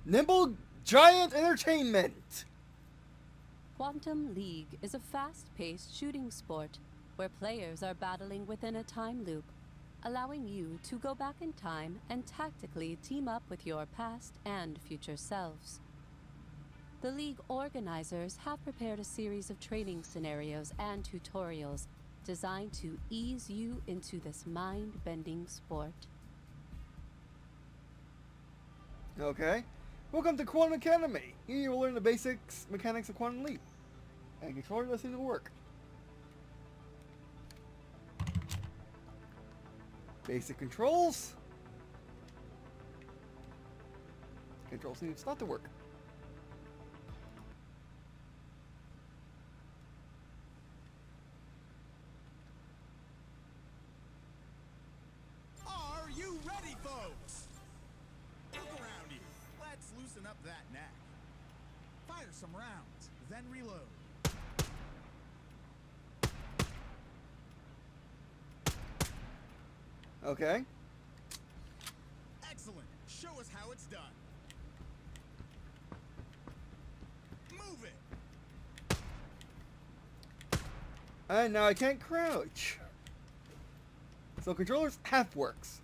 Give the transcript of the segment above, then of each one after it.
Nimble Giant Entertainment. Quantum League is a fast-paced shooting sport where players are battling within a time loop, allowing you to go back in time and tactically team up with your past and future selves. The League organizers have prepared a series of training scenarios and tutorials designed to ease you into this mind-bending sport. Okay. Welcome to Quantum Academy. Here you will learn the basics mechanics of Quantum Leap. And controller doesn't seem to work. Basic controls. Control seems not to work. Are you ready, folks? Look around you. Let's loosen up that neck. Fire some rounds, then reload. Okay. Excellent. Show us how it's done. Move it. And now I can't crouch. So controllers half works.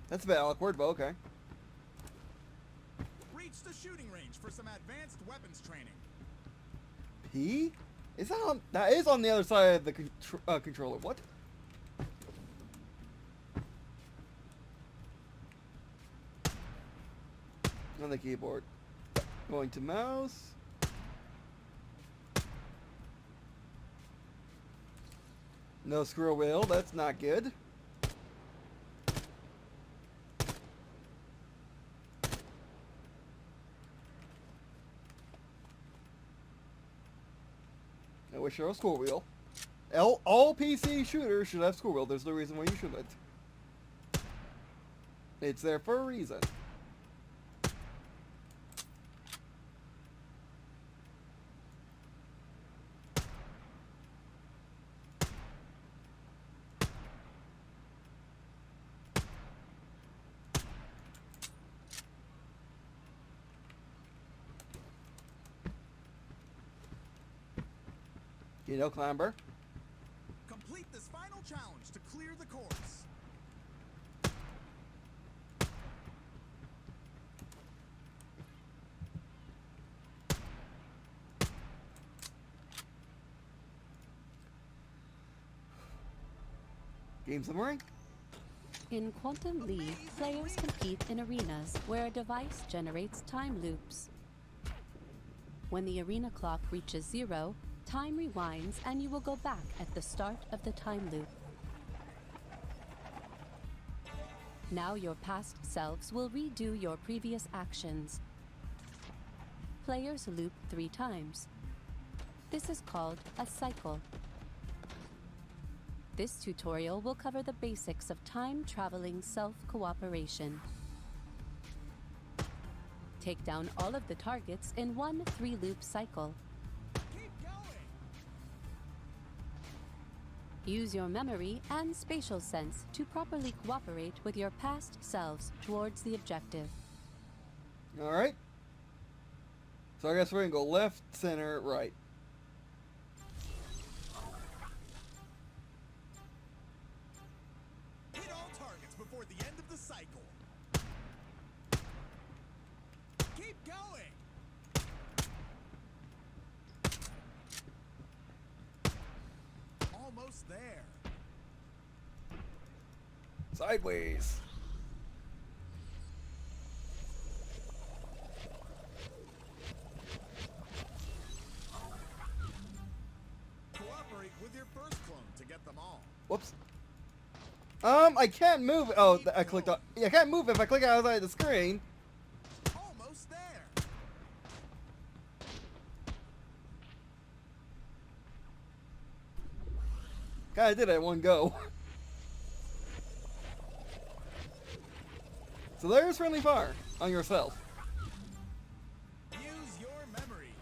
That's a bit awkward, but okay. Reach the shooting range for some advanced weapons training. P? Is that on? That is on the other side of the controller. What? On the keyboard. Going to mouse. No scroll wheel. That's not good. I wish there was a scroll wheel. All PC shooters should have scroll wheel. There's no reason why you shouldn't. It's there for a reason. You know, clamber. Complete this final challenge to clear the course. Game summary. In Quantum League, players compete in arenas where a device generates time loops. When the arena clock reaches 0, time rewinds and you will go back at the start of the time loop. Now your past selves will redo your previous actions. Players loop 3 times. This is called a cycle. This tutorial will cover the basics of time-traveling self-cooperation. Take down all of the targets in one 3-loop cycle. Keep going. Use your memory and spatial sense to properly cooperate with your past selves towards the objective. Alright. So I guess we're going to go left, center, right. Hit all targets before the end of the cycle. Keep going. Almost there. Sideways. Cooperate with your first clone to get them all. Whoops. I can't move. Oh, I clicked on. Yeah, I can't move if I click outside the screen. Almost there. Kinda did it in one go. So there's friendly fire on yourself. Use your memory.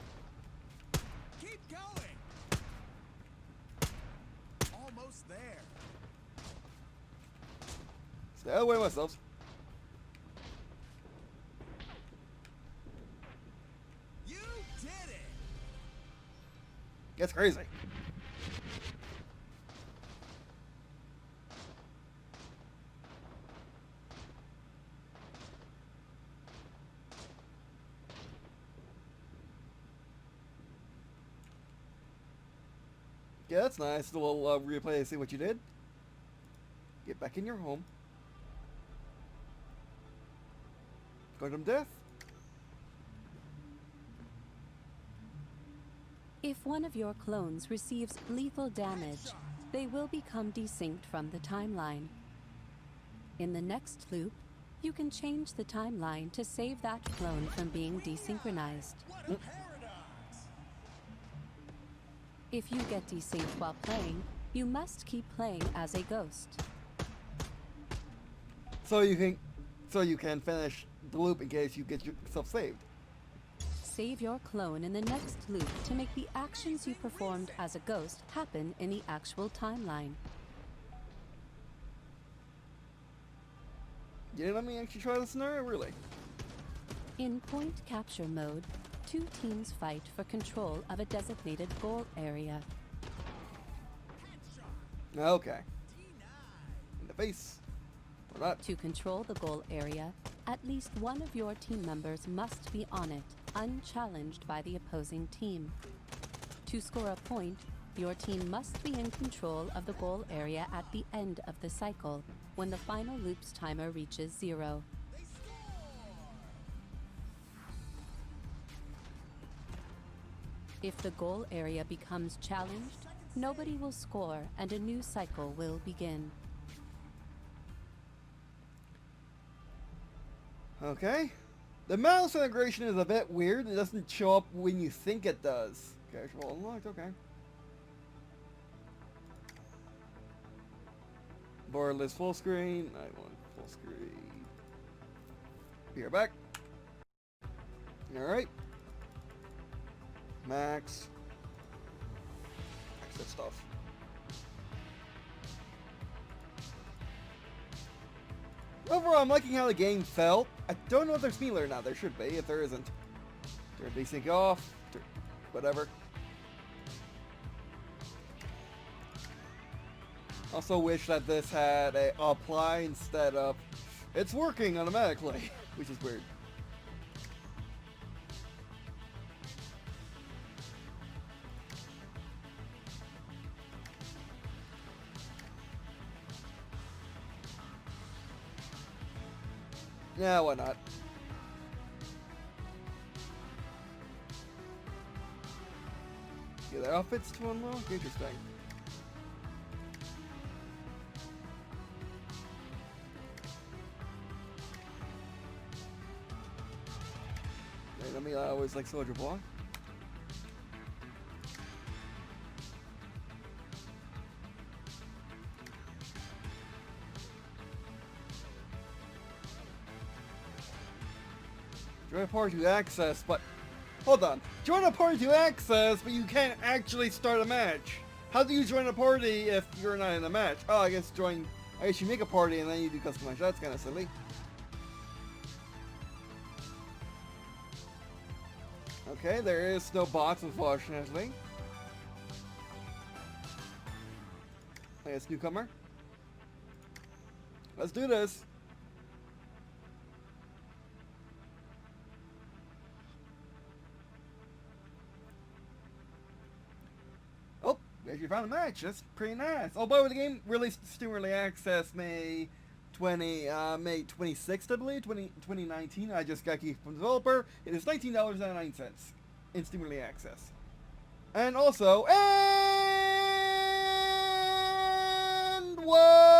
Keep going. Almost there. Stay away myself. You did it. Gets crazy. Yeah, that's nice. A little replay to see what you did. Get back in your home. Quantum death. If one of your clones receives lethal damage, they will become desynced from the timeline. In the next loop, you can change the timeline to save that clone from being desynchronized. What a paradox. If you get desynced while playing, you must keep playing as a ghost. So you can finish the loop in case you get yourself saved. Save your clone in the next loop to make the actions you performed as a ghost happen in the actual timeline. You didn't let me actually try the scenario, really? In point capture mode, 2 teams fight for control of a designated goal area. Okay. In the face. Or not. To control the goal area, at least one of your team members must be on it, unchallenged by the opposing team. To score a point, your team must be in control of the goal area at the end of the cycle, when the final loop's timer reaches 0. If the goal area becomes challenged, nobody will score and a new cycle will begin. Okay. The mouse integration is a bit weird. It doesn't show up when you think it does. Casual unlocked, okay. Borderless full screen. I want full screen. Be right back. Alright. Max. Max that stuff. Overall, I'm liking how the game felt. I don't know if there's melee or not. There should be, if there isn't. Turn desync off. Whatever. Also wish that this had a apply instead of it's working automatically, which is weird. Yeah, why not? Yeah, their outfits to unlock? Interesting. I mean, I always like Soldier Boy. Join a party to access, but hold on. Join a party to access, but you can't actually start a match. How do you join a party if you're not in a match? Oh, I guess you make a party and then you do custom match. That's kind of silly. Okay, there is no bots, unfortunately. Hey, it's newcomer. Let's do this. Oh, we actually found a match. That's pretty nice. Oh, by the way, the game released to Steam Early Access May 26th, I believe, 2019. I just got key from the developer. It is $19.99 in Steam Early Access. And also, and welcome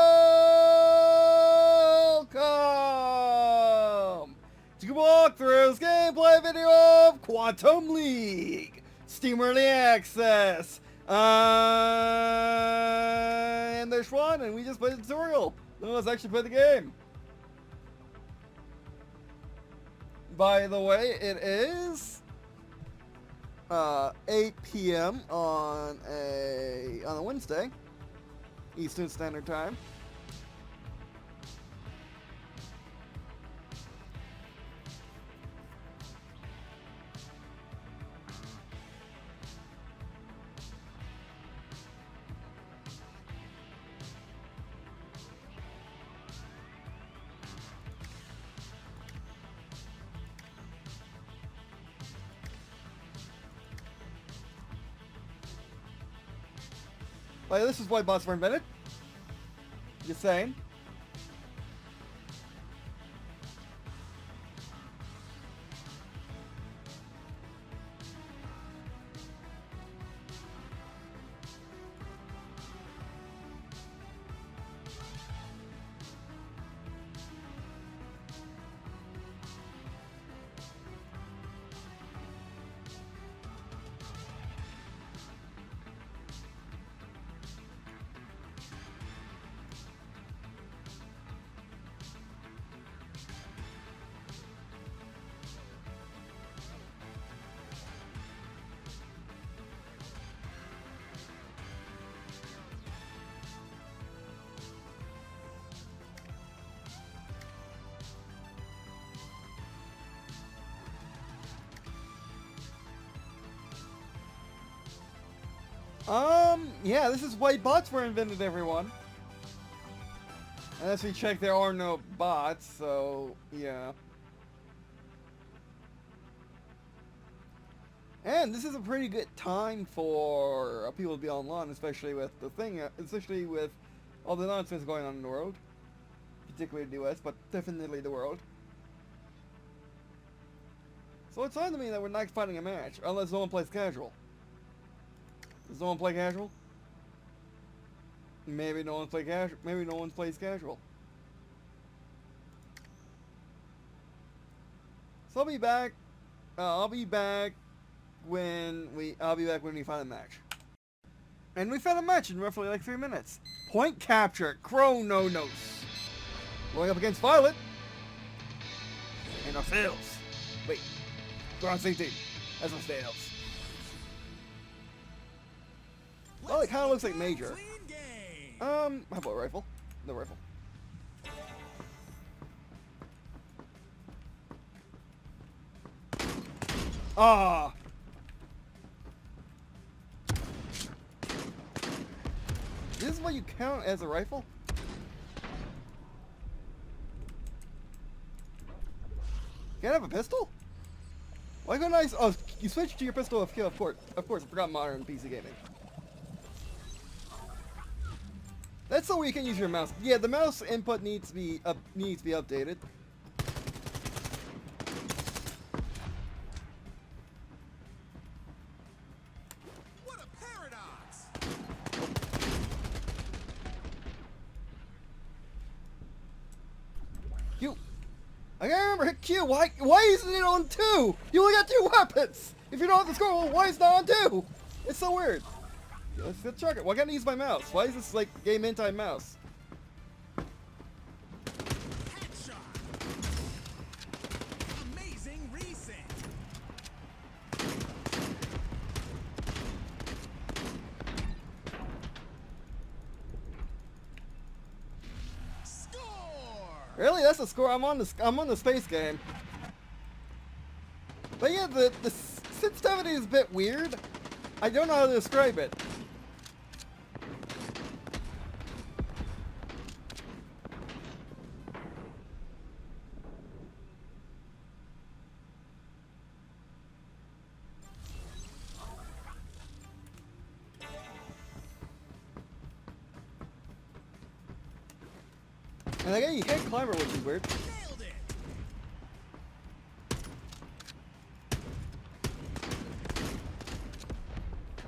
to walkthrough's gameplay video of Quantum League, Steam Early Access. And there's one, and we just played the tutorial. Let's actually play the game. by the way, it is 8 p.m. on a Wednesday, Eastern Standard Time. Like, this is why bots were invented. Just saying. Yeah, this is why bots were invented, everyone. And as we check, there are no bots, so, yeah. And this is a pretty good time for people to be online, especially with the thing, especially with all the nonsense going on in the world. Particularly the US, but definitely the world. So it's odd to me that we're not fighting a match, unless no one plays casual. Does no one play casual? Maybe no one plays casual. Maybe no one plays casual. So I'll be back. I'll be back when we find a match. And we found a match in roughly like 3 minutes. Point capture, Chrononos. Going up against Violet. And our fails. Wait, we're on same team. That's our fails. Well, it kind of looks like Major. How about rifle? No rifle. Ah! This is what you count as a rifle? Can't have a pistol? Why couldn't I? Oh, you switched to your pistol of kill, of course. Of course, I forgot modern PC gaming. That's so you can use your mouse. Yeah, the mouse input needs to be updated. What a paradox! Q. I can't remember hit Q. Why isn't it on 2? You only got 2 weapons. If you don't have the score, well, why is it not on 2? It's so weird. Let's check it. Why can't I use my mouse? Why is this like game anti-mouse? Headshot! Amazing reset! Score! Really? That's the score. I'm on the space game. But yeah, the sensitivity is a bit weird. I don't know how to describe it. And again, you can't climb it, which is weird. Nailed it!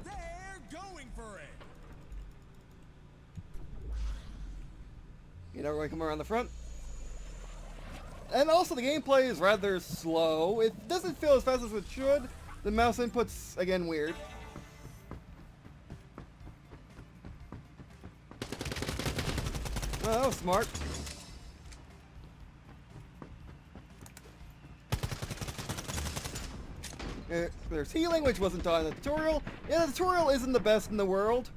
They're going for it! You never want to come around the front. And also, the gameplay is rather slow. It doesn't feel as fast as it should. The mouse input's, again, weird. Oh, that was smart. There's healing, which wasn't taught in the tutorial. Yeah, the tutorial isn't the best in the world.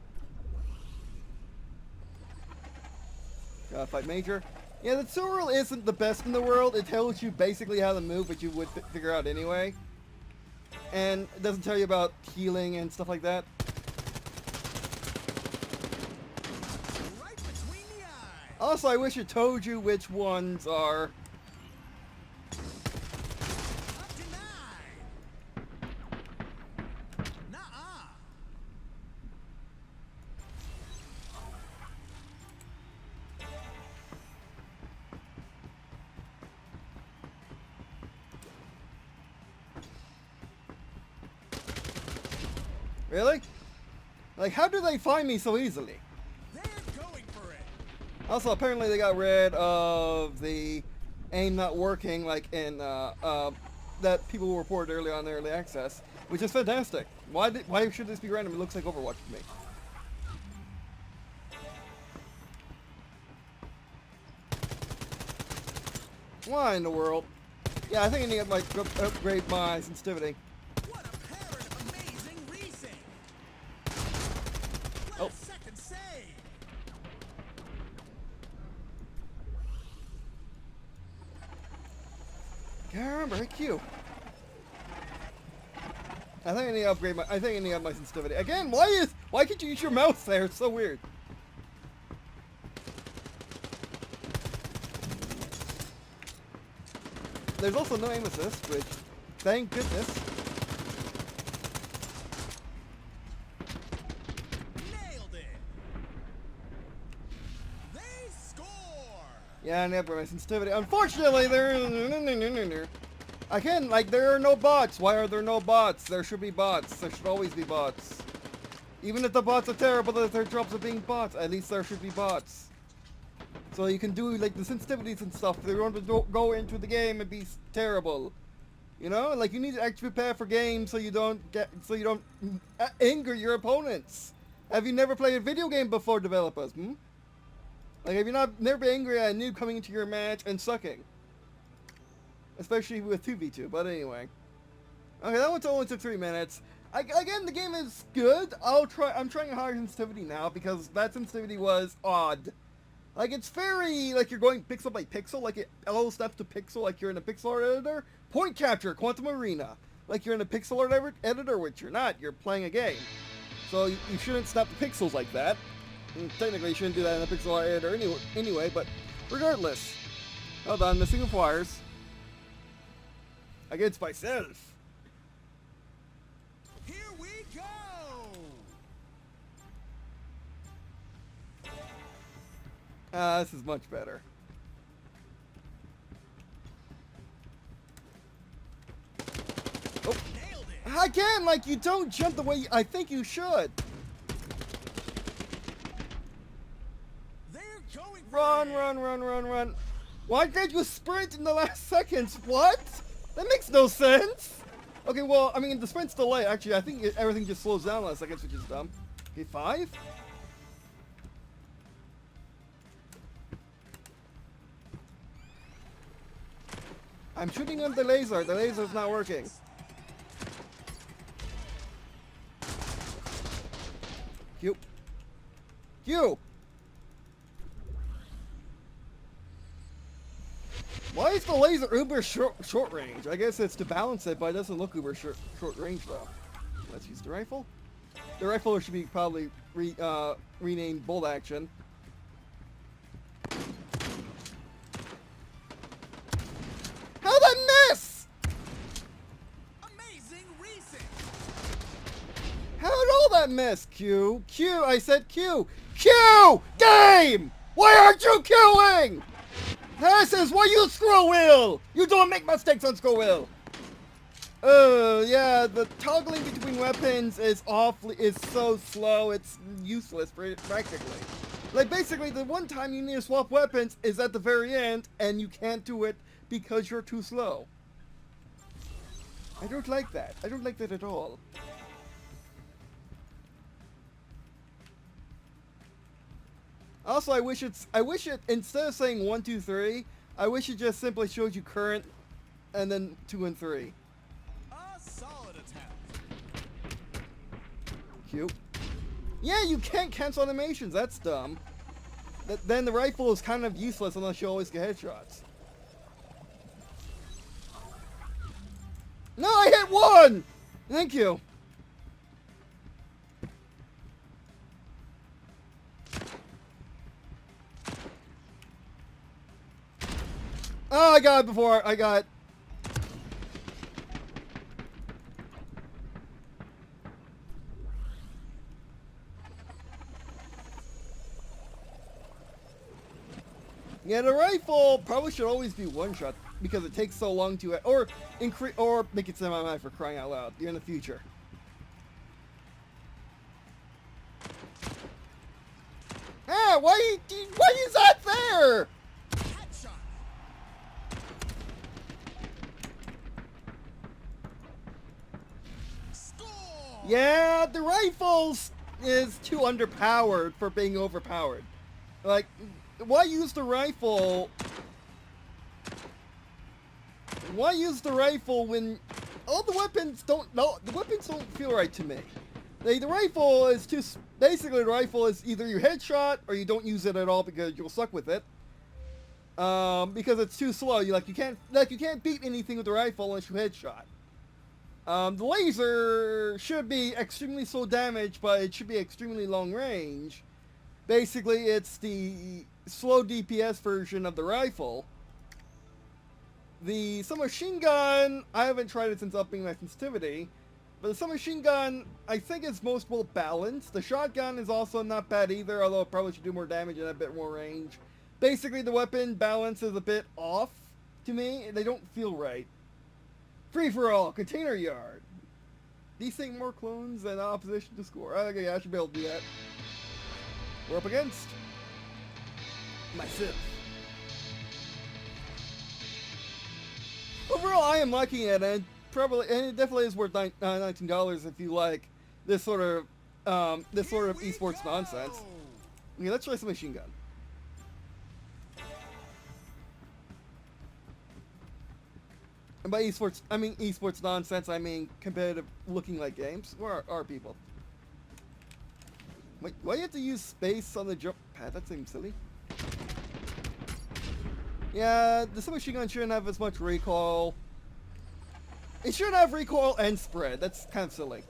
Gotta fight Major. Yeah, the tutorial isn't the best in the world. It tells you basically how to move, but you would figure out anyway. And it doesn't tell you about healing and stuff like that. Right between the eyes. Also, I wish it told you which ones are... Denied. Nuh-uh. Really? Like, how do they find me so easily? They're going for it. Also, apparently they got rid of the aim not working, like in that people reported early on in early access, which is fantastic. Why should this be random? It looks like Overwatch to me. Why in the world? Yeah, I think I need to like upgrade my sensitivity. What a pair of amazing resync. Oh. Last second save. Can't remember. Hey, Q. I think I need to upgrade my. I think I need to up my sensitivity again. Why can't you use your mouse there? It's so weird. There's also no aim assist, which, thank goodness. Nailed it. They score. Yeah, I need to upgrade my sensitivity. Unfortunately, again, like, there are no bots. Why are there no bots? There should be bots. There should always be bots. Even if the bots are terrible, if their jobs are being bots, at least there should be bots. So you can do like the sensitivities and stuff. They want to go into the game and be terrible. You know, like you need to actually prepare for games so you don't anger your opponents. Have you never played a video game before, developers? Like, have you never been angry at a noob coming into your match and sucking? Especially with 2v2. But anyway, okay, that one only took 3 minutes. Again, the game is good. I'm trying a higher sensitivity now because that sensitivity was odd. Like, it's very, like, you're going pixel by pixel, like, it all steps to pixel, like you're in a pixel art editor. Point capture, Quantum Arena. Like, you're in a pixel art editor, which you're not. You're playing a game. So, you shouldn't snap the pixels like that. And technically, you shouldn't do that in a pixel art editor anyway, but regardless. Hold on, missing of wires. Against myself. Here we go. This is much better. Oh. Nailed it. Again, like, you don't jump the way I think you should. They're going for Run, it. run. Why can't you sprint in the last seconds? What? That makes no sense. Okay, well, I mean, the sprint's delayed. Actually, I think everything just slows down last seconds, which is dumb. Okay, 5? I'm shooting on the laser. The laser's not working. Q. Q! Why is the laser uber short range? I guess it's to balance it, but it doesn't look uber short range though. Let's use the rifle. The rifle should be probably renamed bolt action. How'd that miss? Amazing resync. How'd all that miss? Q. Q. I said Q. Q! Game! Why aren't you queuing? This is why you scroll wheel! You don't make mistakes on scroll wheel! Yeah, the toggling between weapons is so slow, it's useless practically. Like, basically, the one time you need to swap weapons is at the very end, and you can't do it because you're too slow. I don't like that. I don't like that at all. Also, I wish it, instead of saying 1, 2, 3, I wish it just simply showed you current, and then 2 and 3. A solid attack. cute. Yeah, you can't cancel animations. That's dumb. Then the rifle is kind of useless unless you always get headshots. No, I hit one! Thank you. Oh, I got it before. I got... Yeah, the rifle probably should always be one shot because it takes so long to... Or make it semi-automatic for crying out loud. You're in the future. Ah, why is that there? Headshot. Score. Yeah, the rifles is too underpowered for being overpowered. Like, why use the rifle? Why use the rifle when all the weapons don't? No, the weapons don't feel right to me. The rifle is too. Basically, the rifle is either your headshot or you don't use it at all because you'll suck with it. Because it's too slow. You can't beat anything with the rifle unless you headshot. The laser should be extremely slow damage, but it should be extremely long range. Basically, it's the slow DPS version of the rifle. The submachine gun, I haven't tried it since upping my sensitivity, but the submachine gun, I think is most well balanced. The shotgun is also not bad either, although it probably should do more damage and a bit more range. Basically, the weapon balance is a bit off to me. They don't feel right. Free for all, container yard. These think more clones than opposition to score. Okay, I should be able to do that. We're up against myself. Overall, I am liking it, and it definitely is worth $19 if you like this sort of esports nonsense. Okay, let's try some machine gun. And by esports nonsense, I mean competitive looking like games. Where are people? Wait, why do you have to use space on the jump pad? That seems silly. Yeah, the submachine gun shouldn't have as much recoil. It shouldn't have recoil and spread. That's kind of silly.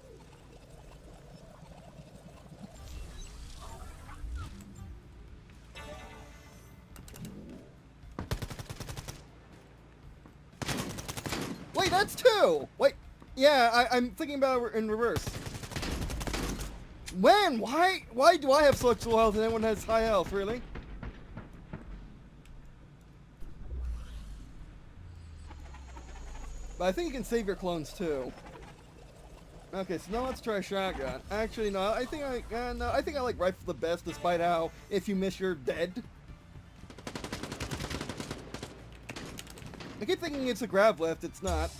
Wait, that's two! Wait, yeah, I'm thinking about it in reverse. When? Why do I have such low health and everyone has high health, really? But I think you can save your clones too. Okay, so now let's try shotgun. Actually, no, I think I like rifle the best, despite how if you miss, you're dead. I keep thinking it's a grab lift. It's not.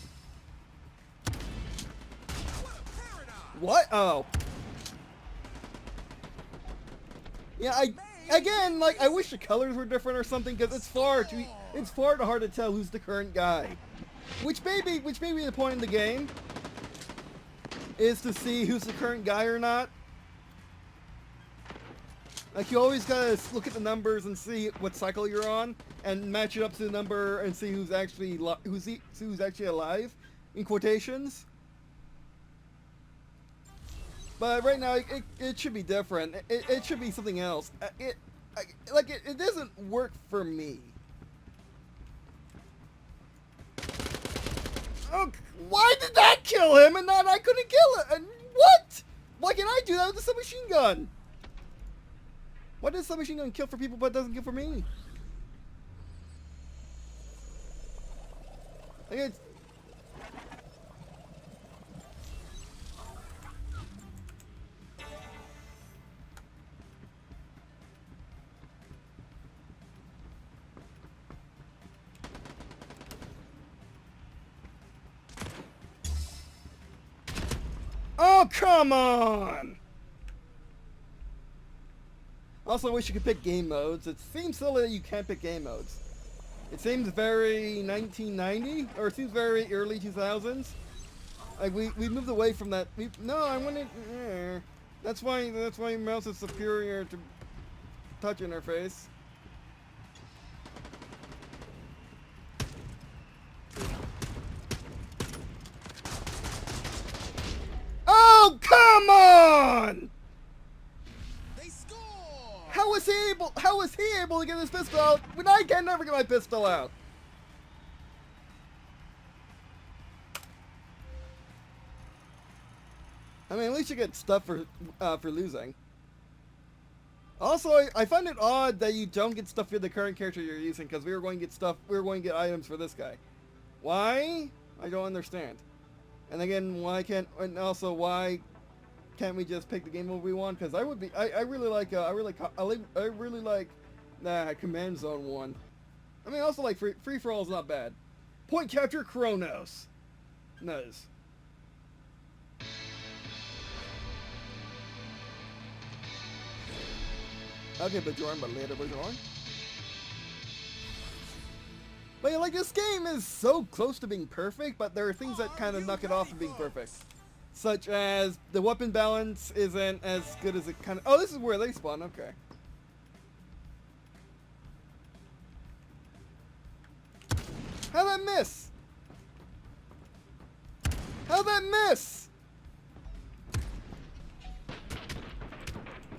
What? Oh. Yeah, I wish the colors were different or something, because it's far too hard to tell who's the current guy. Which may be the point in the game, is to see who's the current guy or not. Like, you always gotta look at the numbers and see what cycle you're on, and match it up to the number and see who's actually alive, in quotations. But right now, it should be different. It should be something else. It doesn't work for me. Oh, why did that kill him and not I couldn't kill it? And what? Why can I do that with a submachine gun? Why does submachine gun kill for people but doesn't kill for me? Like it's... Oh, come on! Also, I wish you could pick game modes. It seems silly that you can't pick game modes. It seems very 1990, or it seems very early 2000s. Like, we moved away from that. No, I wanted... That's why mouse is superior to touch interface. Oh, come on! They score! How was he able to get his pistol out when I can never get my pistol out? I mean, at least you get stuff for losing. Also, I find it odd that you don't get stuff for the current character you're using, because we were going to get items for this guy. Why? I don't understand. And again, why can't we just pick the game mode we want? Because I really like Command Zone 1. I mean, also like free for all is not bad. Point capture Chronos. Nice. Okay, Bajoran, but later Bajoran. But yeah, like, this game is so close to being perfect, but there are things that kind of knock it off from being perfect. Such as the weapon balance isn't as good as it kind of... Oh, this is where they spawn, okay. How'd that miss? How'd that miss?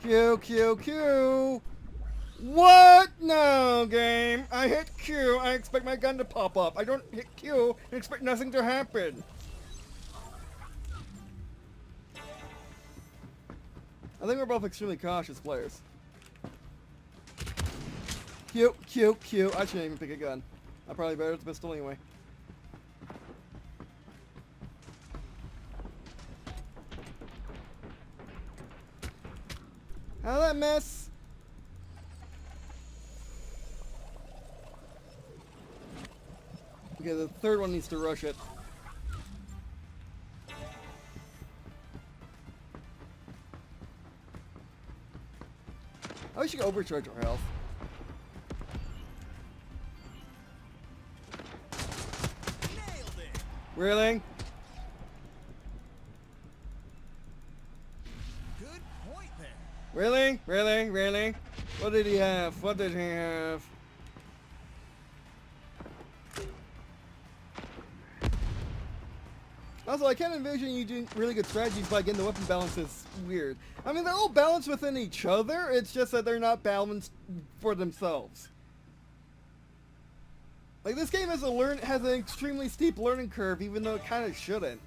Q, Q, Q. What? No, game. I hit Q. I expect my gun to pop up. I don't hit Q and expect nothing to happen. I think we're both extremely cautious players. Q, Q, Q. I shouldn't even pick a gun. I'm probably better at the pistol anyway. How'd that miss? Okay, the third one needs to rush it. I wish you could overcharge our health. Nailed it. Really? Good point there. Really? Really? Really? What did he have? What did he have? Also, I can't envision you doing really good strategies, but again, the weapon balance is weird. I mean, they're all balanced within each other, it's just that they're not balanced for themselves. Like, this game has an extremely steep learning curve, even though it kind of shouldn't.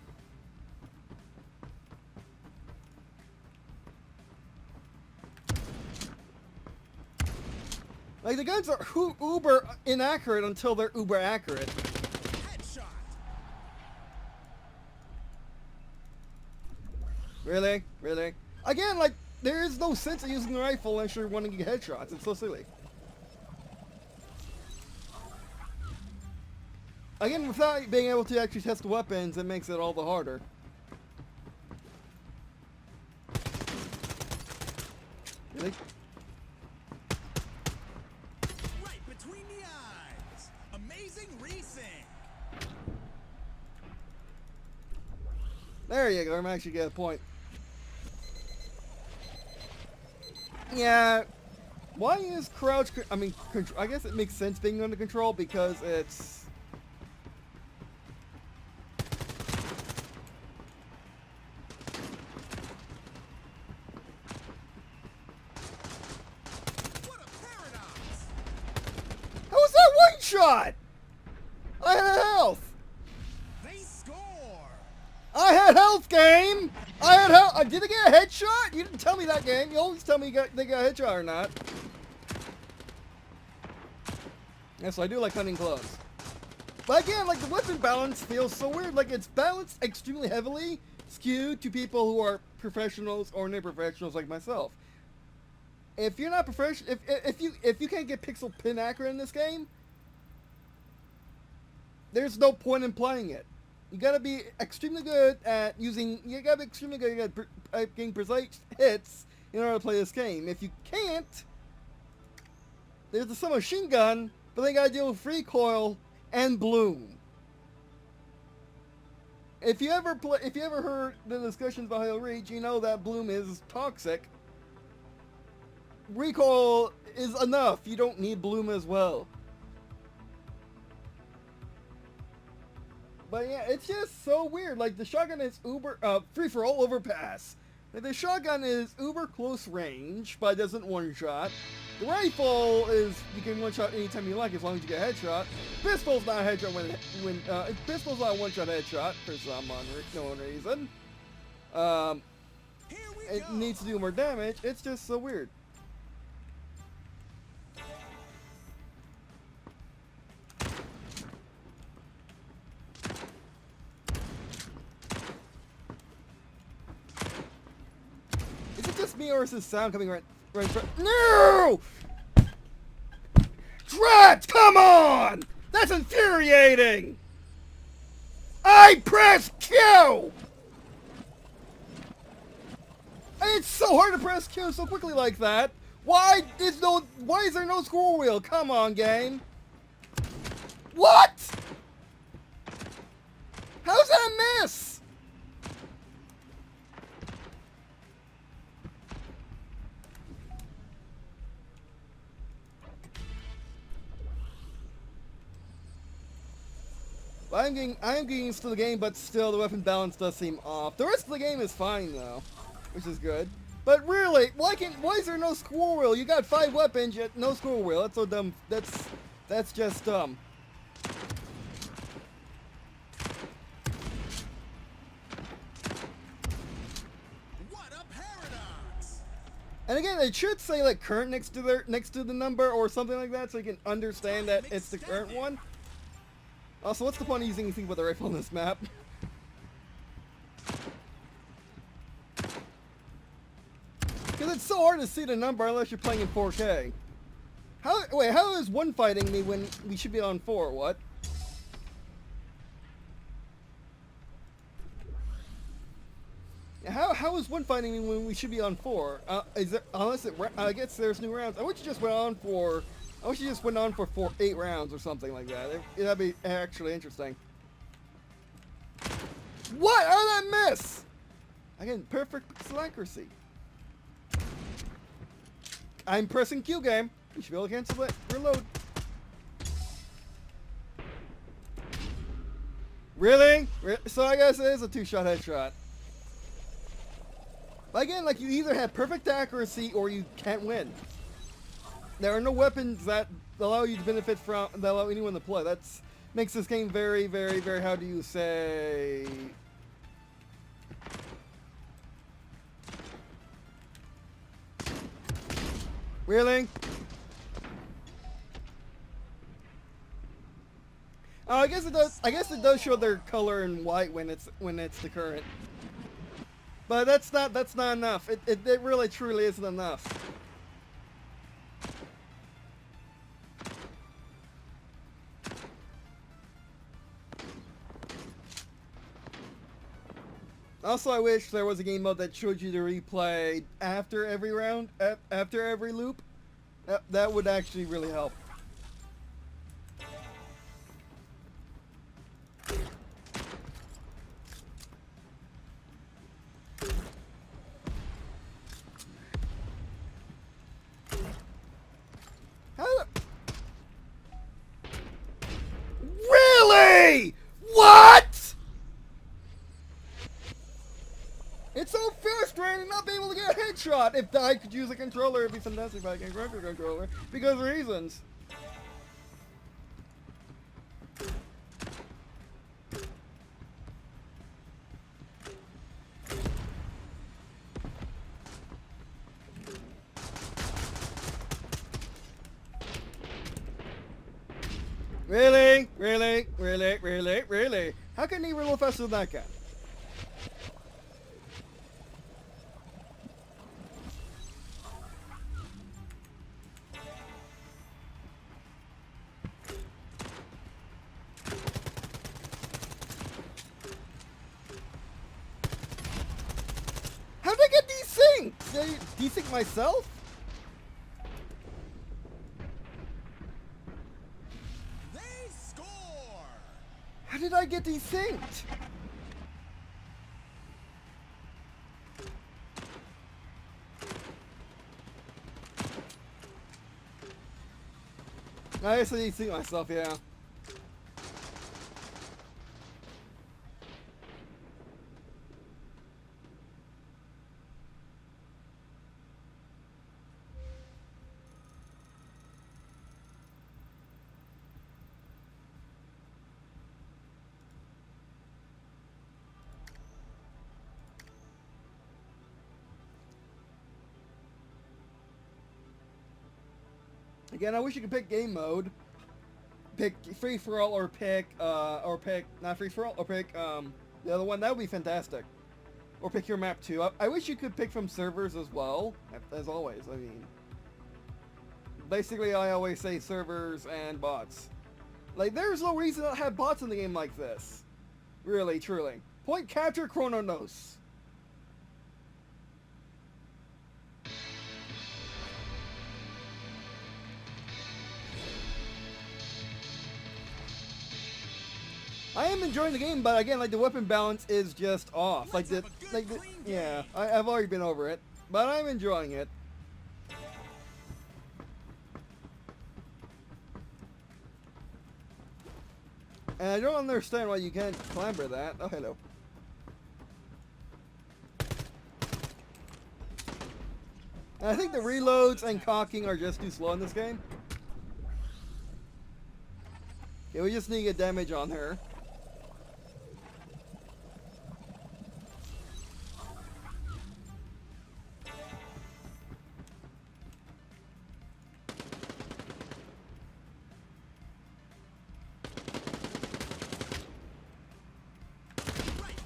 Like, the guns are uber inaccurate until they're uber accurate. Headshot. Really? Really? Again, like, there is no sense of using the rifle unless you're wanting to get headshots. It's so silly. Again, without being able to actually test the weapons, it makes it all the harder. Really? Right between the eyes. Amazing resync. There you go, I'm actually get a point. Yeah. Why is crouch... I mean, I guess it makes sense being under control because it's... What a paradox. How was that one shot? I had health. They score. I had health, game. I had health. Did they get a headshot? You didn't tell me that, game. You always tell me they got a headshot or not. Yes, I do like hunting clones. But again, like, the weapon balance feels so weird. Like, it's balanced extremely heavily, skewed to people who are professionals or near professionals like myself. If you're not professional, if you can't get pixel pin accurate in this game, there's no point in playing it. You gotta be extremely good at using. You gotta be extremely good at getting precise hits in order to play this game. If you can't, there's the submachine gun, but they gotta deal with recoil and bloom. If you ever heard the discussions about Halo Reach, you know that Bloom is toxic. Recoil is enough. You don't need Bloom as well. But yeah, it's just so weird. Like, the shotgun is free-for-all overpass. Like, the shotgun is uber close range, but it doesn't one-shot. The rifle is, you can one-shot anytime you like as long as you get a headshot. Pistol's not a headshot pistol's not a one-shot headshot for some unknown reason. It needs to do more damage. It's just so weird. Is it just me or is this sound coming right in front? No! Drat! Come on! That's infuriating! I press Q! It's so hard to press Q so quickly like that. Why is there no scroll wheel? Come on, game. What? How's that a miss? I'm getting used to the game, but still the weapon balance does seem off. The rest of the game is fine though, which is good. But really, why is there no scroll wheel? You got 5 weapons, yet no scroll wheel. That's so dumb. That's just dumb. What a paradox! And again, it should say like current next to the number or something like that, so you can understand that it's the current one. Also, what's the point of using anything but the rifle on this map? Because it's so hard to see the number unless you're playing in 4K. How is one fighting me when we should be on 4? What? How is one fighting me when we should be on 4? I guess there's new rounds. I wish you just went on for 8 rounds or something like that. That'd be actually interesting. What? How did I miss? Again, perfect pixel accuracy. I'm pressing Q game. You should be able to cancel it. Reload. Really? So I guess it is a 2-shot headshot. But again, like, you either have perfect accuracy or you can't win. There are no weapons that allow you to benefit from, that allow anyone to play. That's makes this game very, very, very, how do you say... Really? Oh, I guess it does show their color in white when it's the current. But that's not enough. It really truly isn't enough. Also, I wish there was a game mode that showed you to replay after every round, after every loop. That would actually really help. Really? What? It's so frustrating not being able to get a headshot. If I could use a controller, it'd be fantastic if I can grab a controller. Because of reasons. Really? Really? Really? Really? Really? How can he reload faster than that guy? How did I get desynced? Did I desync myself? They score! How did I get desynced? I actually see myself, yeah. Again, I wish you could pick game mode. Pick free for all or pick not free for all or pick the other one. That would be fantastic. Or pick your map too. I wish you could pick from servers as well. As always, I mean. Basically, I always say servers and bots. Like, there's no reason to have bots in the game like this. Really, truly. Point capture Chrononos. I am enjoying the game, but again, like the weapon balance is just off. Yeah, I've already been over it, but I'm enjoying it. And I don't understand why you can't clamber that. Oh, hello. And I think the reloads and cocking are just too slow in this game. Okay, we just need to get damage on her.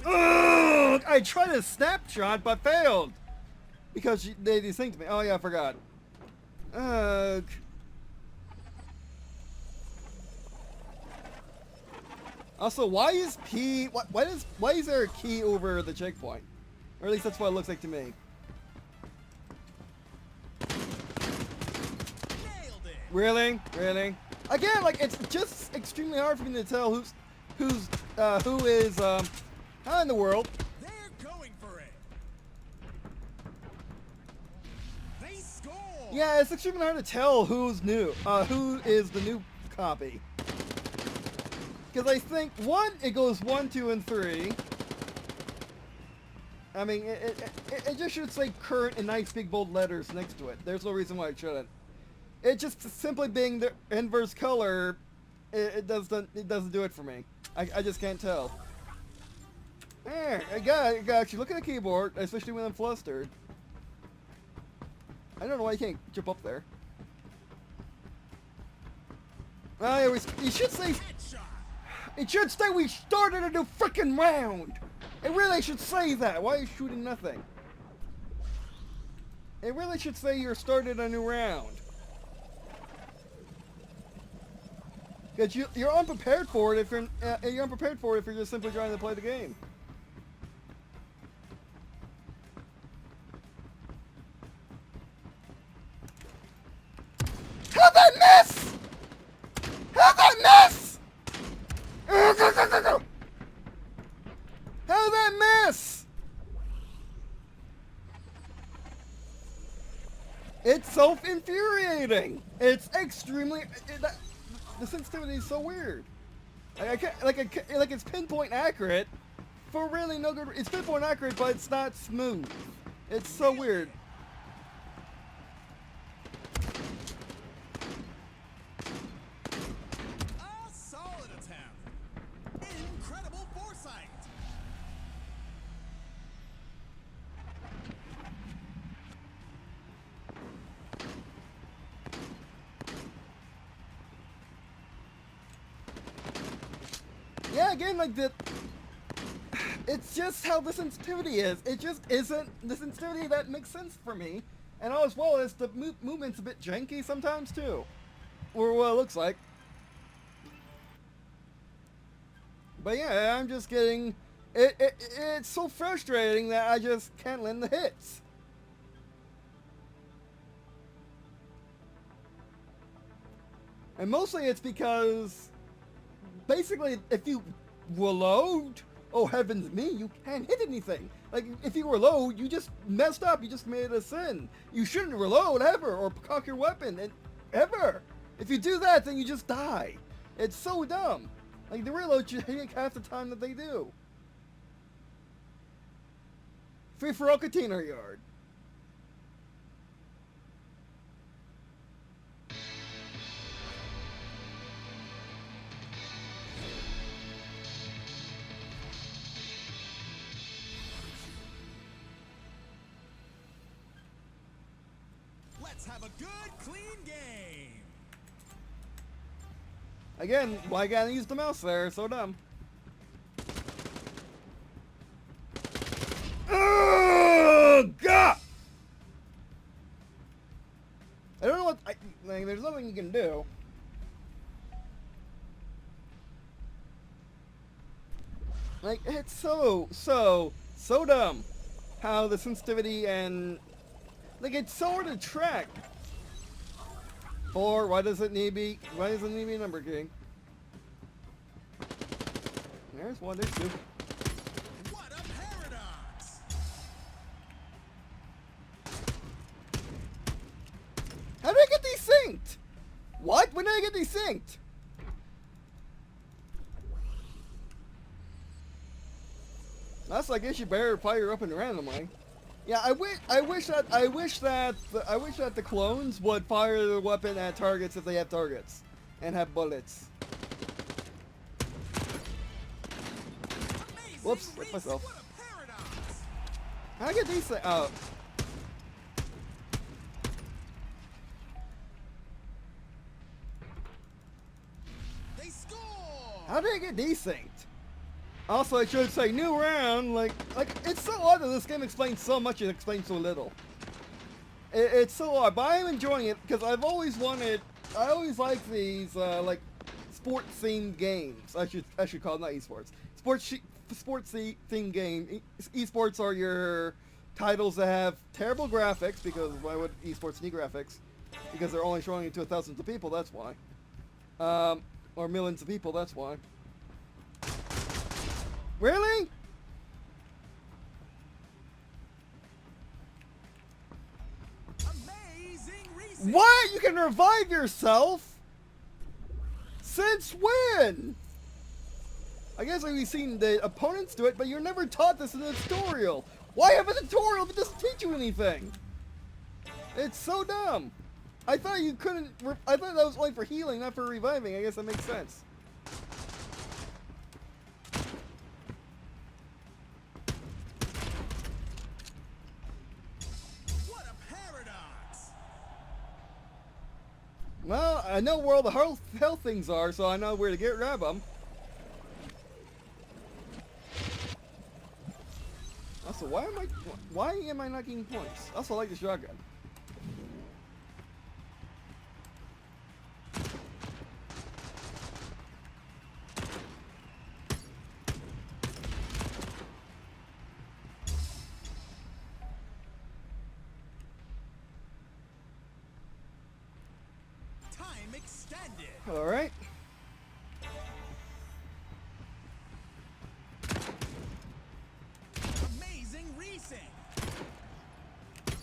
Ugh! I tried a snapshot but failed because they desynced me. Oh yeah, I forgot. Ugh. Also, why is P? Why is there a key over the checkpoint? Or at least that's what it looks like to me. Really? Really? Again, like it's just extremely hard for me to tell who is how in the world. They're going for it. They score. Yeah, it's extremely hard to tell who's new. Who is the new copy? Because I think it goes 1, 2, and 3. I mean, it just should say current in nice big bold letters next to it. There's no reason why it shouldn't. It just simply being the inverse color, it doesn't do it for me. I just can't tell. I got actually look at the keyboard, especially when I'm flustered. I don't know why you can't jump up there. It should say. It should say we started a new freaking round. It really should say that. Why are you shooting nothing? It really should say you're started a new round. Because you're unprepared for it if you're unprepared for it if you're just simply trying to play the game. How'd that miss? How'd that miss? How'd that miss? It's so infuriating. It's extremely. The sensitivity is so weird. I can't, like it's pinpoint accurate for really no good. It's pinpoint accurate, but it's not smooth. It's so weird. A solid attempt. Incredible foresight. Yeah, again, like it's just how the sensitivity is. It just isn't the sensitivity that makes sense for me. And as well as the movement's a bit janky sometimes too. Or what it looks like. But yeah, I'm just getting... It's so frustrating that I just can't land the hits. And mostly it's because... Basically, if you reload, oh heavens me, you can't hit anything. Like, if you reload, you just messed up, you just made a sin. You shouldn't reload ever, or cock your weapon, ever. If you do that, then you just die. It's so dumb. Like, the reload should take half the time that they do. Free-for-all container yard. Let's have a good, clean game. Again, why gotta use the mouse there? So dumb. Oh God! I don't know what. Like, there's nothing you can do. Like, it's so dumb how the sensitivity and like it's so hard to track. Or why does it need be a number king? There's one, there's two. What a paradox! How did I get desynced? What? When did I get desynced? That's I guess you better fire up and randomly. Yeah, I wish that the clones would fire the weapon at targets if they have targets and have bullets. Amazing Whoops, hit racing, myself. What a paradox! How did I get these things? Oh. They score! How did I get desynced? Also, I should say new round. Like it's so odd that this game explains so much and explains so little. It's so odd, but I am enjoying it because I've always wanted. I always like these like sports themed games. I should call it not esports. Sports themed game. Esports are your titles that have terrible graphics because why would esports need graphics? Because they're only showing it to thousands of people. That's why. Or millions of people. That's why. Really? Amazing racing! What? You can revive yourself? Since when? I guess we've seen the opponents do it, but you're never taught this in the tutorial. Why have a tutorial if it doesn't teach you anything? It's so dumb. I thought you couldn't. I thought that was only for healing, not for reviving. I guess that makes sense. Well, I know where all the health things are, so I know where to grab them. Also, why am I not getting points? I also like the shotgun. Extended. All right. Amazing racing.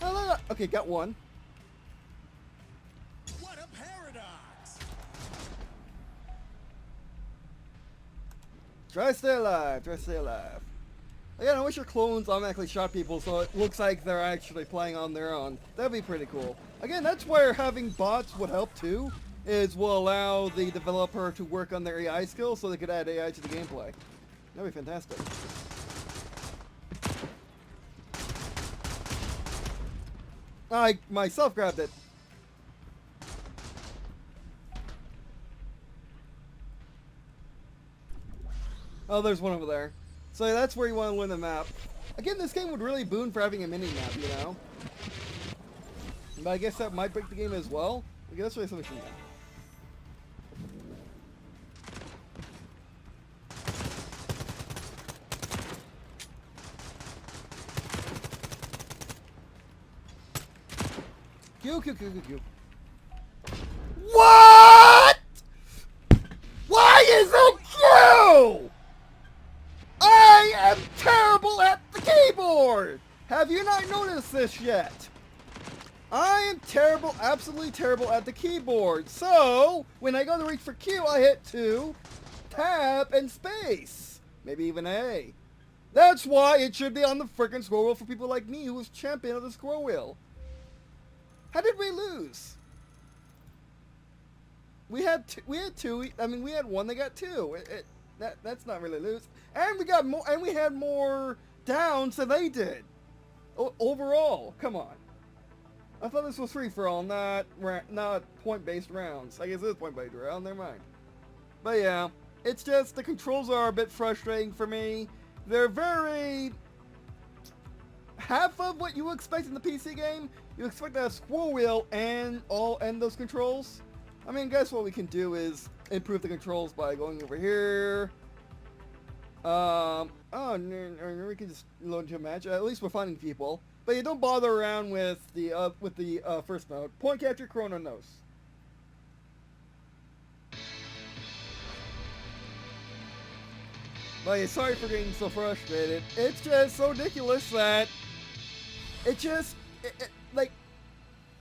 Oh, okay, got one. What a paradox. Try to stay alive. Try to stay alive. Again, I wish your clones automatically shot people so it looks like they're actually playing on their own. That'd be pretty cool. Again, that's where having bots would help too. Will allow the developer to work on their AI skills so they could add AI to the gameplay. That'd be fantastic. I myself grabbed it. Oh, there's one over there. So that's where you want to win the map. Again, this game would really boon for having a mini-map, you know? But I guess that might break the game as well. I guess that's what I'm Q. What? Why is it Q? I am terrible at the keyboard. Have you not noticed this yet? I am terrible, absolutely terrible at the keyboard. So, when I go to reach for Q, I hit 2, tab, and space. Maybe even A. That's why it should be on the frickin' scroll wheel for people like me who was champion of the scroll wheel. How did we lose? We had two. I mean, we had one. They got 2. That's not really lose. And we got more. And we had more downs than they did. Overall, come on. I thought this was free for all, not point-based rounds. I guess it is point-based round. Never mind. But yeah, it's just the controls are a bit frustrating for me. They're very half of what you expect in the PC game. You expect a scroll wheel and those controls. I mean, guess what we can do is improve the controls by going over here. We can just load into a match. At least we're finding people. But you don't bother around with the first mode. Point capture chrono nose. But yeah, sorry for getting so frustrated. It's just so ridiculous that like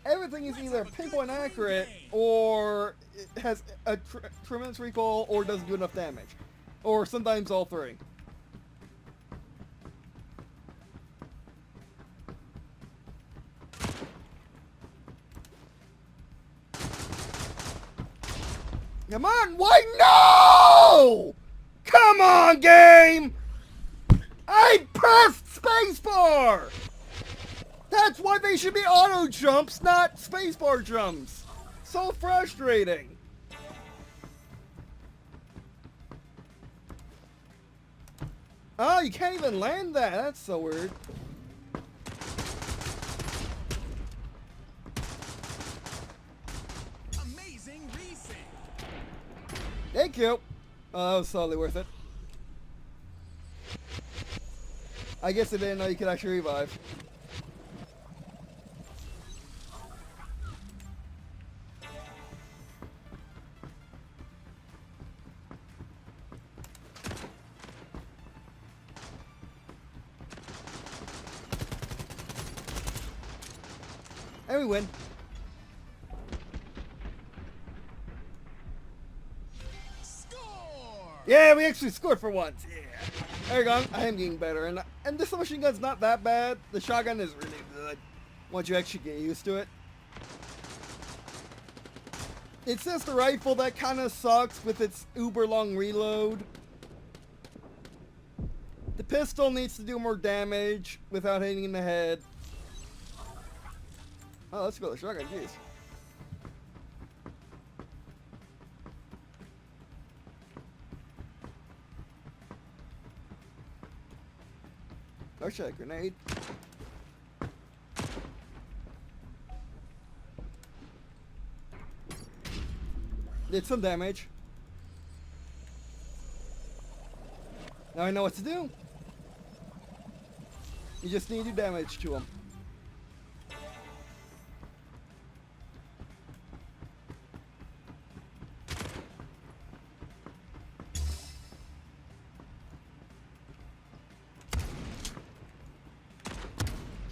everything is either pinpoint accurate or it has a tremendous recoil or doesn't do enough damage. Or sometimes all three. Come on, why no? Come on, game! I pressed spacebar! That's why they should be auto jumps, not spacebar jumps. So frustrating. Oh, you can't even land that. That's so weird. Amazing resync. Thank you. Oh, that was totally worth it. I guess I didn't know you could actually revive. And we win. Yeah, we actually scored for once. Yeah. There you go. I am getting better. And this machine gun's not that bad. The shotgun is really good once you actually get used to it. It's just the rifle that kind of sucks with its uber long reload. The pistol needs to do more damage without hitting in the head. Oh, let's go with the shotgun. Jeez. Oh shit, grenade. Did some damage. Now I know what to do. You just need to do damage to him.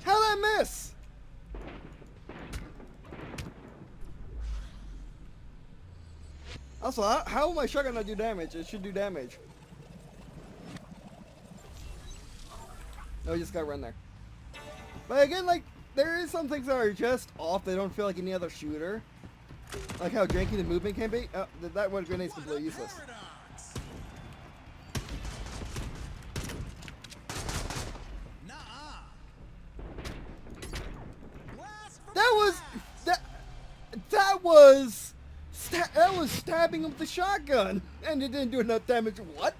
How'd I miss? Also, how will my shotgun not do damage? It should do damage. No, you just gotta run there. But again, like, there is some things that are just off. They don't feel like any other shooter. Like how janky the movement can be. Oh, that one grenade's completely useless. That was stabbing him with the shotgun, and it didn't do enough damage. What?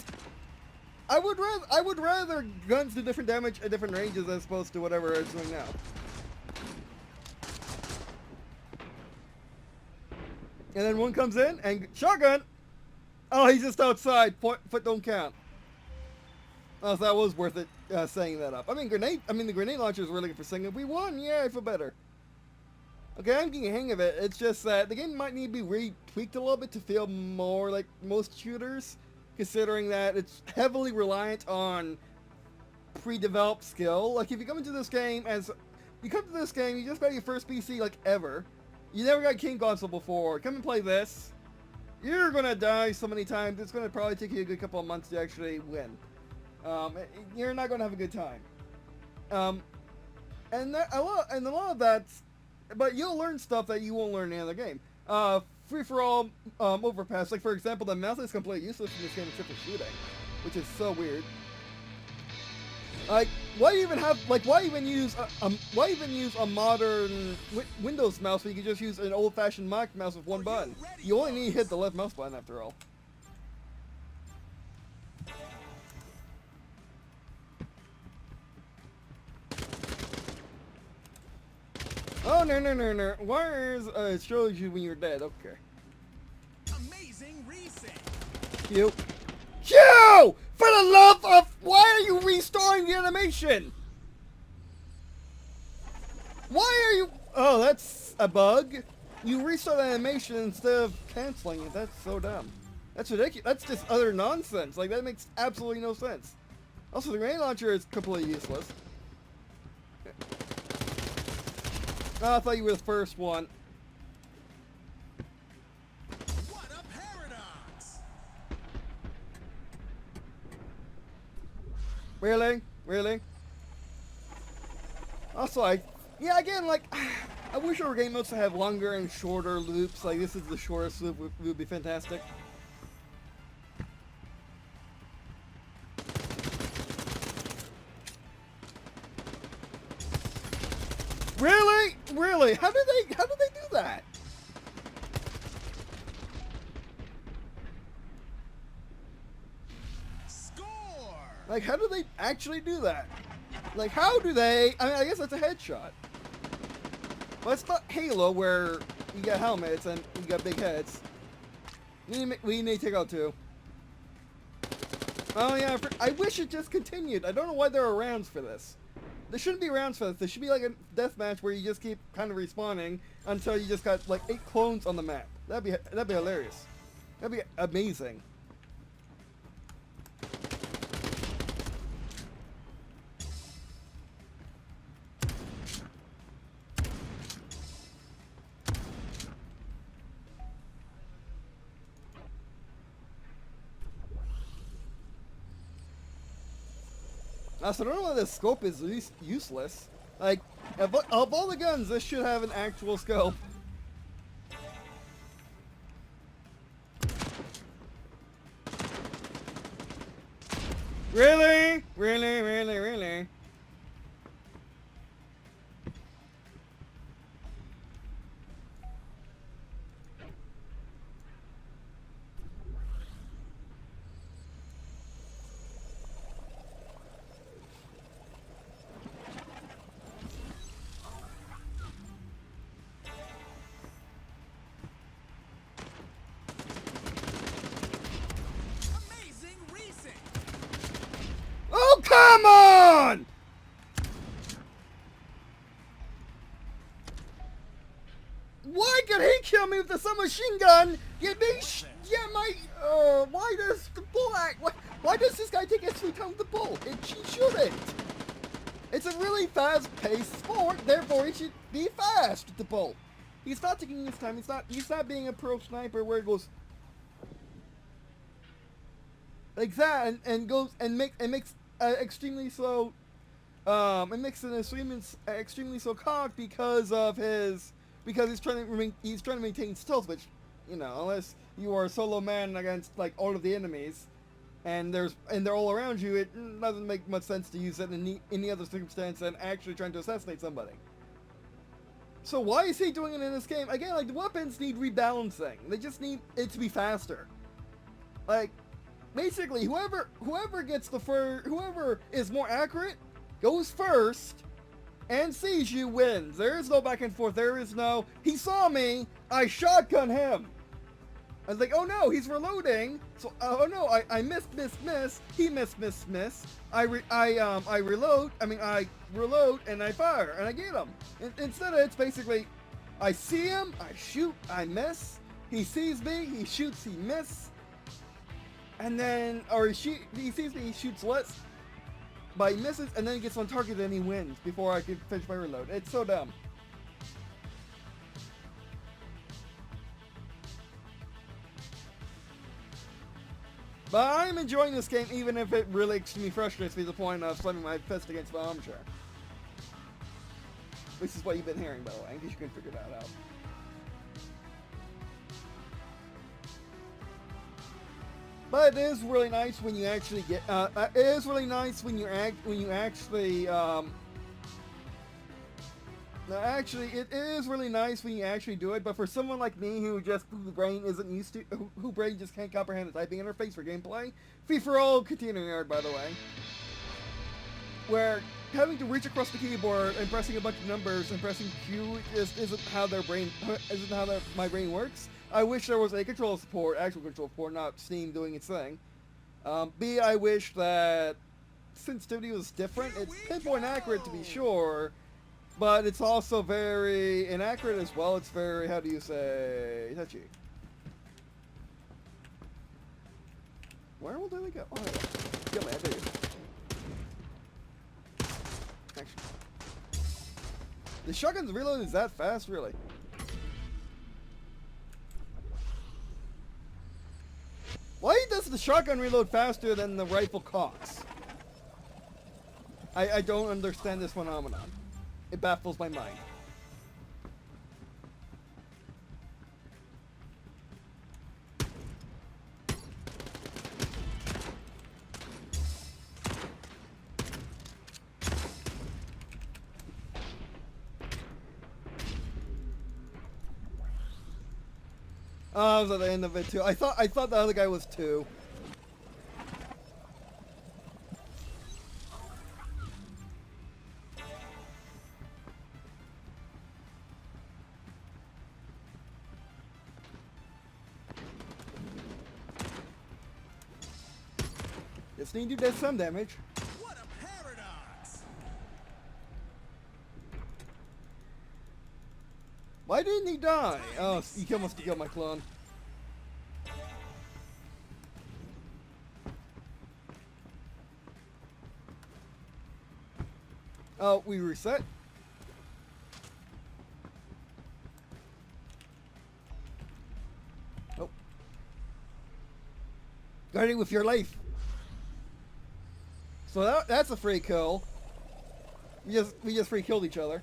I would rather guns do different damage at different ranges as opposed to whatever it's doing now. And then one comes in and shotgun. Oh, he's just outside. Foot don't count. Oh, so that was worth it saying that up. I mean, the grenade launcher is really good for saying if we won, yeah, I feel better. Okay, I'm getting a hang of it. It's just that the game might need to be re-tweaked a little bit to feel more like most shooters, considering that it's heavily reliant on pre-developed skill. Like, if you come into this game as You come to this game, you just got your first PC like ever. You never got King console before. Come and play this. You're gonna die so many times. It's gonna probably take you a good couple of months to actually win. You're not gonna have a good time. And a lot of that's, but you'll learn stuff that you won't learn in the other game. Free-for-all overpass. Like for example, the mouse is completely useless in this game except for shooting, which is so weird. Like, why even use a modern Windows mouse when you can just use an old-fashioned Mac mouse with one button? You only need to hit the left mouse button after all. Oh no! Wires it shows you when you're dead. Okay. Amazing resync. Cute. Q! For the love of... Why are you restoring the animation? Why are you... Oh, that's a bug. You restart the animation instead of canceling it. That's so dumb. That's ridiculous. That's just utter nonsense. Like, that makes absolutely no sense. Also, the grenade launcher is completely useless. Oh, I thought you were the first one. What a paradox! Really? Really? Also, yeah, again, like, I wish our game modes to have longer and shorter loops. Like, this is the shortest loop, would be fantastic. Really? Really? How did they do that? Score! Like, how do they actually do that? Like, how do they... I mean, I guess that's a headshot. But it's not Halo, where you got helmets and you got big heads. We need to take out two. Oh, yeah, I wish it just continued. I don't know why there are rounds for this. There shouldn't be rounds for this. There should be like a deathmatch where you just keep kind of respawning until you just got like 8 clones on the map. That'd be hilarious. That'd be amazing. So I don't know why the scope is useless. Like, of all the guns, this should have an actual scope. Really? Really? Really? Really? Oh, come on! Why could he kill me with the submachine gun? Why does the bull act? Why does this guy take his sweet time with the bull? He shouldn't. It's a really fast-paced sport, therefore he should be fast with the bull. He's not taking his time. He's not being a pro sniper where it goes like that and goes and makes extremely slow. It makes an extremely slow cock because he's trying to maintain stealth, which, you know, unless you are a solo man against like all of the enemies, and they're all around you, it doesn't make much sense to use it in any other circumstance than actually trying to assassinate somebody. So why is he doing it in this game? Again, like, the weapons need rebalancing. They just need it to be faster. Like, basically, whoever is more accurate goes first and sees you wins. There is no back and forth. There is no, he saw me, I shotgun him. I was like, oh no, he's reloading. So, oh no, I miss. He miss. I reload and I fire and I get him. Instead of, it's basically, I see him, I shoot, I miss. He sees me, he shoots, he miss. And then, or he sees me, he shoots less. but he misses and then he gets on target and he wins before I can finish my reload. It's so dumb. But I'm enjoying this game even if it really extremely frustrates me to the point of slamming my fist against the armchair. Which is what you've been hearing, by the way, in case you can figure that out. But it is really nice when you actually get. It is really nice when you actually. Actually, it is really nice when you actually do it. But for someone like me who the brain isn't used to, who brain just can't comprehend the typing interface for gameplay, free-for-all continuing art, by the way, where having to reach across the keyboard and pressing a bunch of numbers and pressing Q just isn't how my brain works. I wish there was a control support, actual control support, not Steam doing its thing. B, I wish that sensitivity was different. It's pinpoint accurate to be sure, but it's also very inaccurate as well. It's very, how do you say, touchy. Where will they go? Oh, yeah, man, there you go. Actually, the shotgun's reload is that fast, really? Why does the shotgun reload faster than the rifle cocks? I don't understand this phenomenon. It baffles my mind. Oh, I was at the end of it too. I thought the other guy was 2. Just need to do some damage. What a paradox! Why didn't he die? Oh, he almost killed my clone. Oh, we reset. Oh. Guarding with your life. So that's a free kill. We just free killed each other.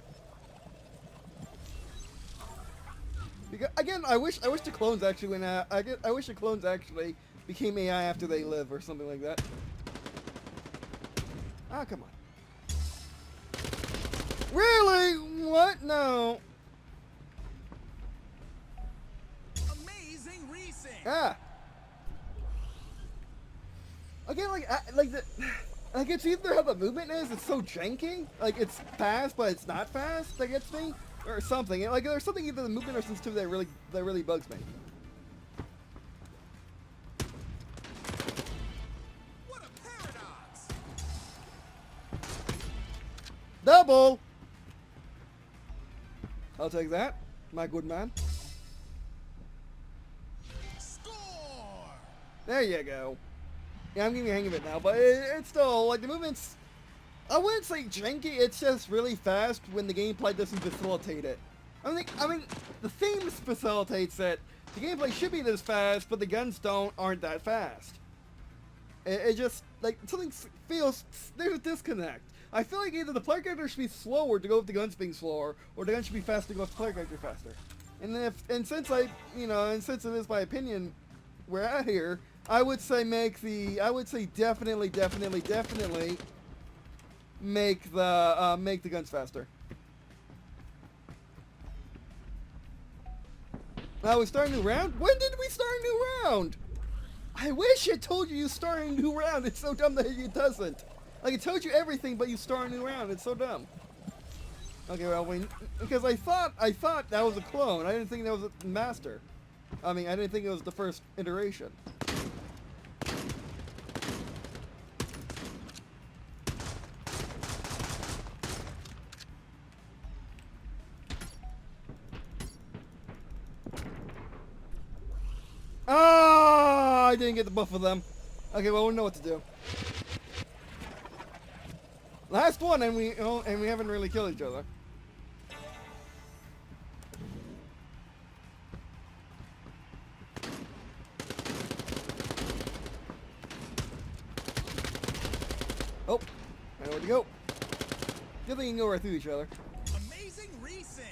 Because, again, I wish the clones actually went out. I wish the clones actually became AI after they live or something like that. Ah, come on. Really? What? No. Amazing resync. Ah. Again, like it's either how the movement is, it's so janky, like it's fast but it's not fast that gets me, or something. Like there's something either the movement or sensitivity that really bugs me. What a paradox! Double. I'll take that, my good man. Score! There you go. Yeah, I'm getting the hang of it now, but it's still, like, the movement's, I wouldn't say janky, it's just really fast when the gameplay doesn't facilitate it. I mean, the theme facilitates it. The gameplay should be this fast, but the guns aren't that fast. It just, like, something feels, there's a disconnect. I feel like either the player character should be slower to go with the guns being slower, or the guns should be faster to go with the player character faster. And since it is my opinion, we're at here, I would say definitely make the guns faster. Now we start a new round? When did we start a new round? I wish it told you start a new round. It's so dumb that it doesn't. Like, it told you everything, but you start a new round. It's so dumb. Okay, well, because I thought that was a clone. I didn't think that was a master. I mean, I didn't think it was the first iteration. Ah, I didn't get the buff of them. Okay, well, we know what to do. Last one, and we haven't really killed each other. Oh, I know where to go. Good thing you can go right through each other. Amazing resync.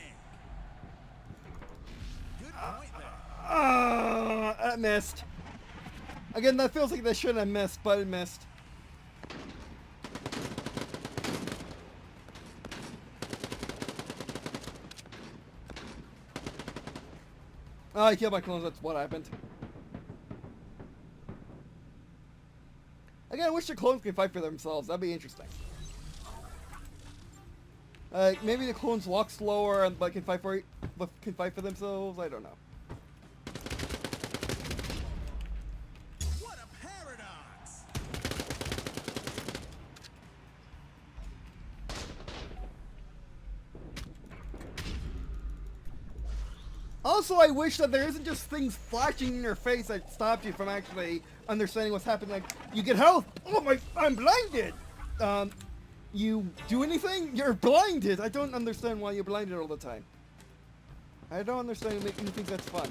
Good point there. That missed. Again, that feels like that shouldn't have missed, but it missed. Oh, I killed my clones, that's what happened. Again, I wish the clones could fight for themselves, that'd be interesting. Maybe the clones walk slower but can fight for themselves, I don't know. What a paradox! Also, I wish that there isn't just things flashing in your face that stop you from actually understanding what's happening. Like, you get health. Oh my, I'm blinded. You do anything? You're blinded. I don't understand why you're blinded all the time. I don't understand who thinks that's fun.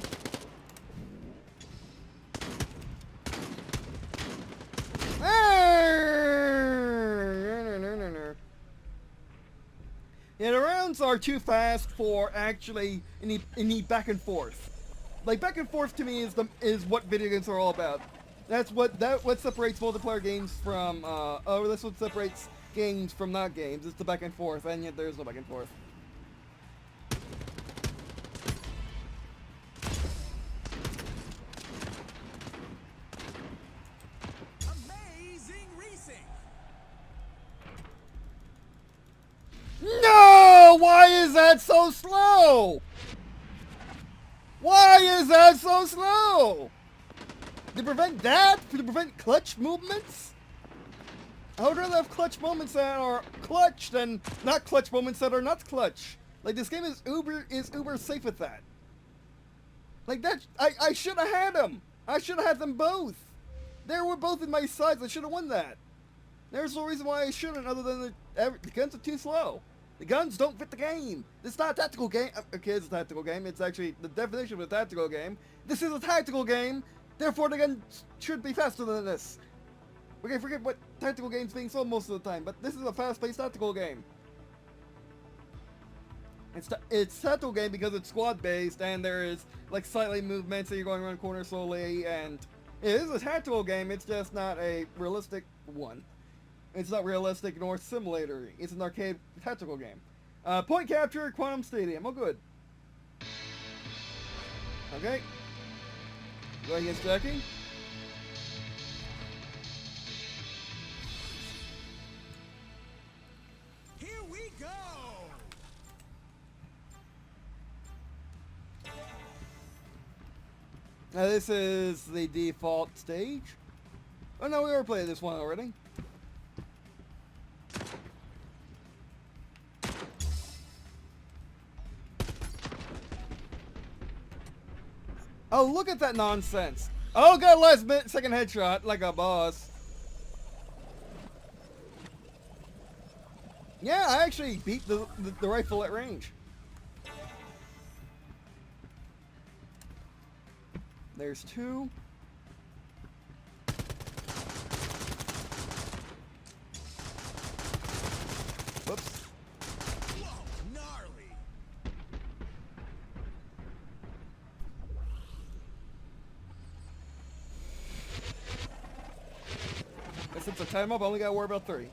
Yeah, the rounds are too fast for actually any back and forth. Like, back and forth to me is what video games are all about. That's what separates multiplayer games from that's what separates games from not games. It's the back and forth, and yet there's no back and forth. Amazing resync. No! Why is that so slow? Why is that so slow? To prevent that? To prevent clutch movements? I would rather have clutch moments that are clutch than not clutch moments that are not clutch. Like, this game is uber safe with that. Like, that, I should have had them. I should have had them both. They were both in my sides. I should have won that. There's no reason why I shouldn't, other than the guns are too slow. The guns don't fit the game. It's not a tactical game. Okay, it's a tactical game. It's actually the definition of a tactical game. This is a tactical game. Therefore, the guns should be faster than this. Okay, forget what tactical games being sold most of the time, but this is a fast-paced tactical game. It's tactical game because it's squad-based, and there is like slightly movements, so you're going around corners slowly, and it is a tactical game. It's just not a realistic one. It's not realistic nor simulator. It's an arcade tactical game. Point capture, Quantum Stadium. Oh, good. Okay. Going against Jackie. Here we go. Now this is the default stage. Oh no, we already played this one already. Oh, look at that nonsense. Oh, got a last second headshot like a boss. Yeah, I actually beat the rifle at range. There's two. Whoops. Whoa, gnarly. Since the time up, I only got to worry about 30.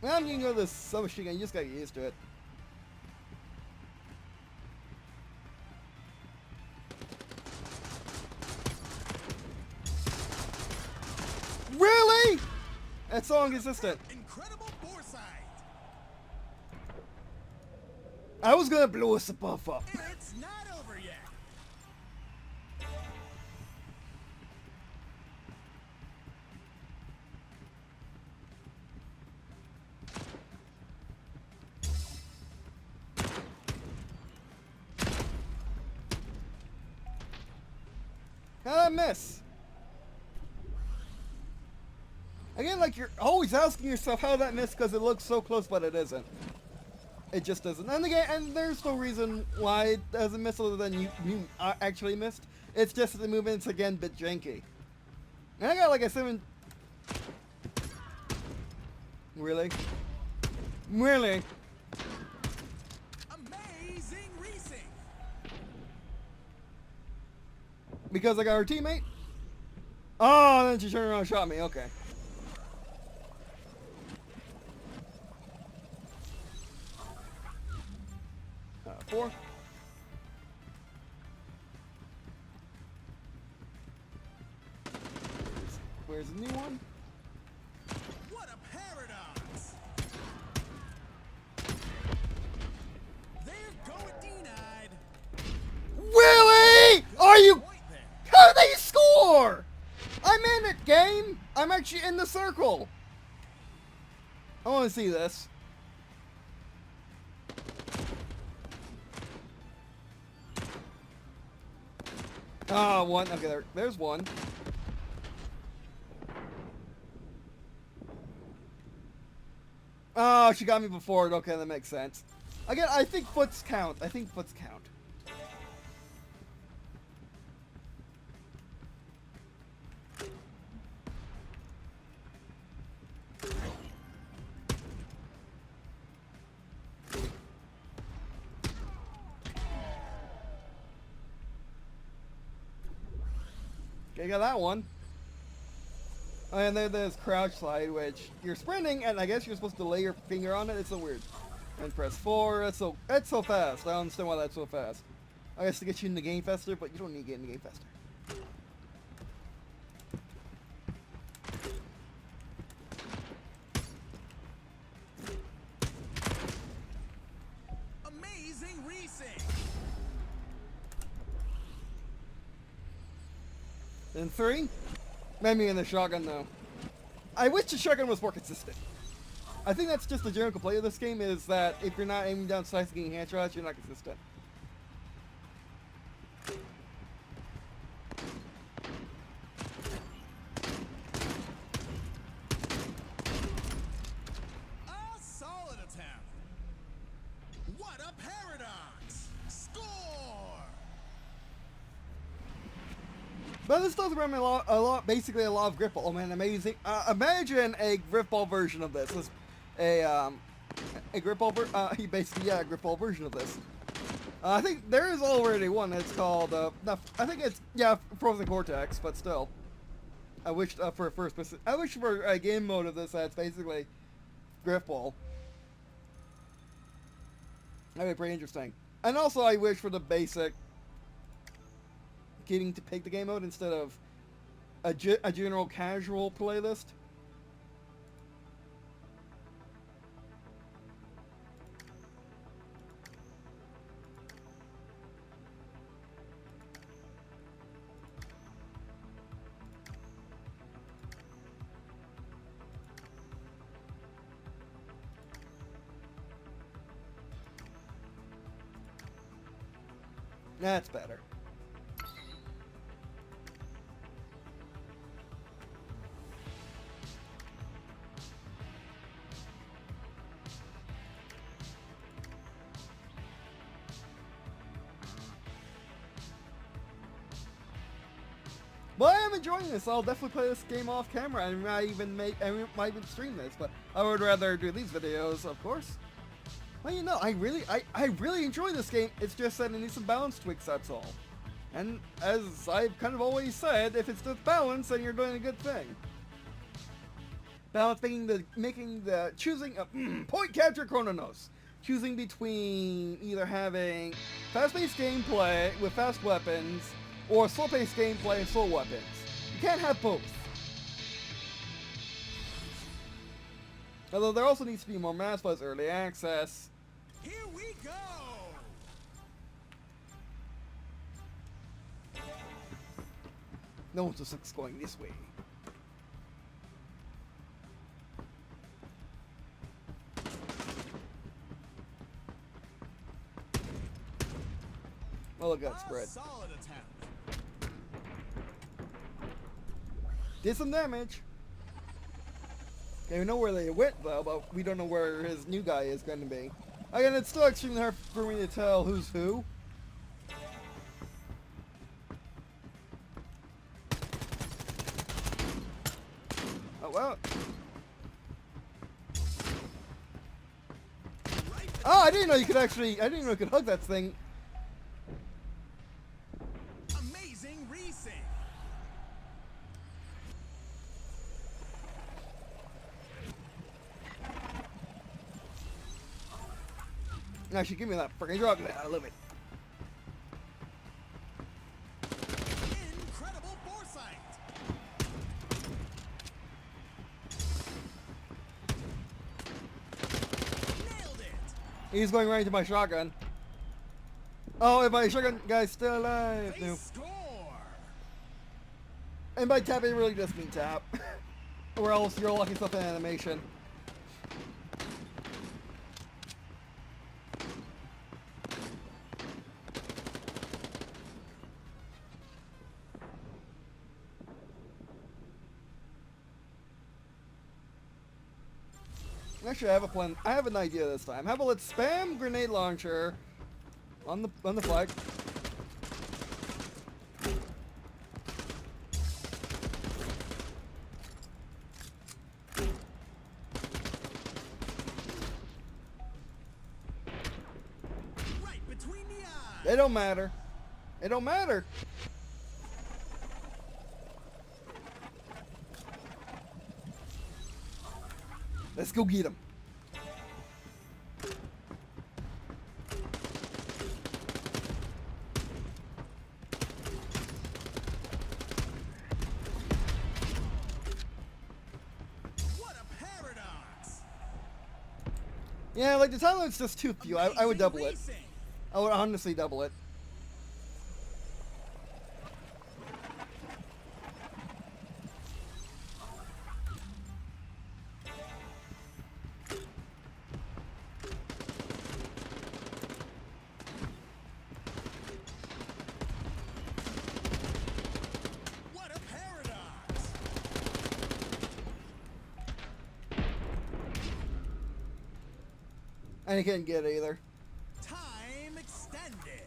Well, I'm gonna go this submachine gun. You just gotta get used to it. Really? That's so inconsistent. Incredible foresight. I was gonna blow us above up. It's not over yet. How'd I miss? Again, like, you're always asking yourself how that missed because it looks so close, but it isn't. It just doesn't. And again, and there's no reason why it doesn't miss other than you actually missed. It's just that the movement's, again, a bit janky. And I got like a 7... Really? Really? Amazing racing. Because I got her teammate? Oh, then she turned around and shot me. Okay. Four. Where's the new one? What a paradox. There go it denied. Really? Are you? Point there. How did they score? I'm in it, game. I'm actually in the circle. I want to see this. Ah, one. Okay, there's one. Oh, she got me before it. Okay, that makes sense. Again, I think foots count. I think foots count. Okay, got that one. Oh, and then there's crouch slide, which you're sprinting, and I guess you're supposed to lay your finger on it. It's so weird. And press 4. That's so fast. I don't understand why that's so fast. I guess to get you in the game faster, but you don't need to get in the game faster. Amazing racing. Then 3. Maybe in the shotgun though. I wish the shotgun was more consistent. I think that's just the general complaint of this game is that if you're not aiming down sights and getting headshots, you're not consistent. A solid attempt. What a paradox. Score. But this does remind me basically a lot of grip ball. Oh man, amazing! Imagine a grip ball version of this. A grip ball, basically, yeah, a grip ball version of this. I think there is already one. It's called, I think it's, yeah, Frozen Cortex, but still. I wish for a game mode of this that's basically grip ball. That'd be pretty interesting. And also, I wish for the basic getting to pick the game mode instead of a general casual playlist. That's better. But I am enjoying this. I'll definitely play this game off camera. I might even stream this, but I would rather do these videos, of course. Well, you know, I really enjoy this game. It's just that it needs some balance tweaks, that's all. And as I've kind of always said, if it's just balance, then you're doing a good thing. Balance choosing point capture chronos. Choosing between either having fast-paced gameplay with fast weapons or slow-paced gameplay and slow weapons. You can't have both. Although there also needs to be more mass plus early access. Here we go. No one's just going this way. Oh, look at that spread. Solid attempt. Did some damage. Okay, we know where they went though, but we don't know where his new guy is going to be. Again, it's still extremely hard for me to tell who's who. Oh well. Oh, I didn't know you could actually. I didn't know you could hug that thing. Amazing resync. Actually, give me that freaking drug. I love it. Incredible foresight. Nailed it. He's going right into my shotgun. Oh, if my shotgun guy's still alive. They No. score. And by tap, it really does mean tap. Or else you're locking stuff in animation. Actually, I have a plan. I have an idea this time. How about let's spam grenade launcher on the flag. Right between the eyes. It don't matter. It don't matter. Let's go get him. What a paradox. Yeah, like the time it's just too few. I would double it. Amazing I would honestly double it. resync. What a paradox. And he couldn't get it either. Time extended.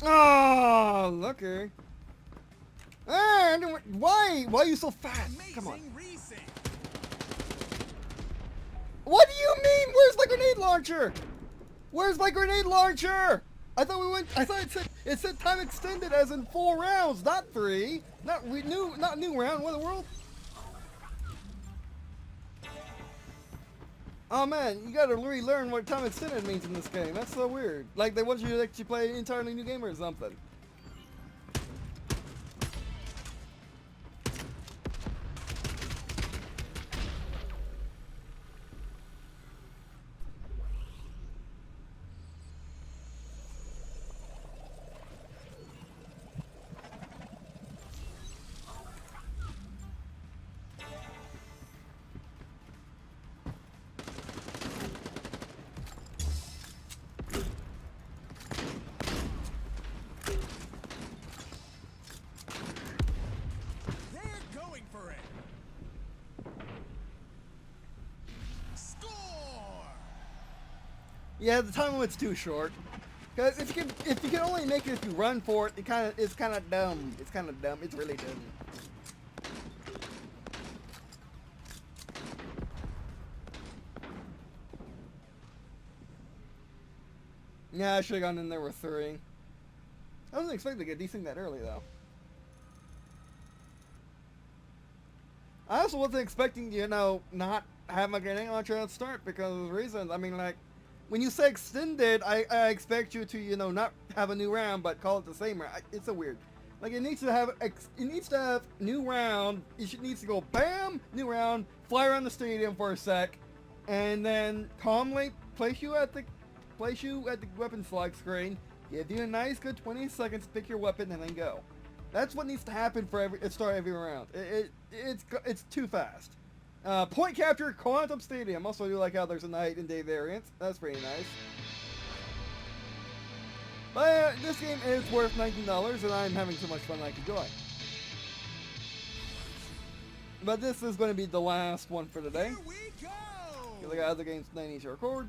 Oh, looker. Ah, why? Why are you so fast? Come on. Amazing resync. What do you mean? Where's my grenade launcher? Where's my grenade launcher? I thought we went. I thought it said time extended as in 4 rounds, not 3. Not new round. What in the world? Oh man, you gotta relearn what time extended means in this game. That's so weird. Like they want you to actually play an entirely new game or something. They're going for it. Score. Yeah, the time limit's too short. Cause if you can only make it if you run for it, it's kind of dumb. It's kind of dumb. It's really dumb. Yeah, I should have gone in there with 3. I wasn't expecting to get these things that early though. I also wasn't expecting, not have my grenade launcher at the start because of the reasons. I mean, like, when you say extended, I expect you to, not have a new round, but call it the same round. It's so weird. Like, it needs to have new round. It needs to go bam, new round, fly around the stadium for a sec, and then calmly place you at the weapon select screen. Give you a nice good 20 seconds to pick your weapon and then go. That's what needs to happen for start every round. It's too fast. Point capture, Quantum Stadium. Also, I do like how there's a night and day variance. That's pretty nice. But this game is worth $19 and I'm having so much fun I can enjoy. But this is going to be the last one for today. Here we go! Because I got other games that I need to record.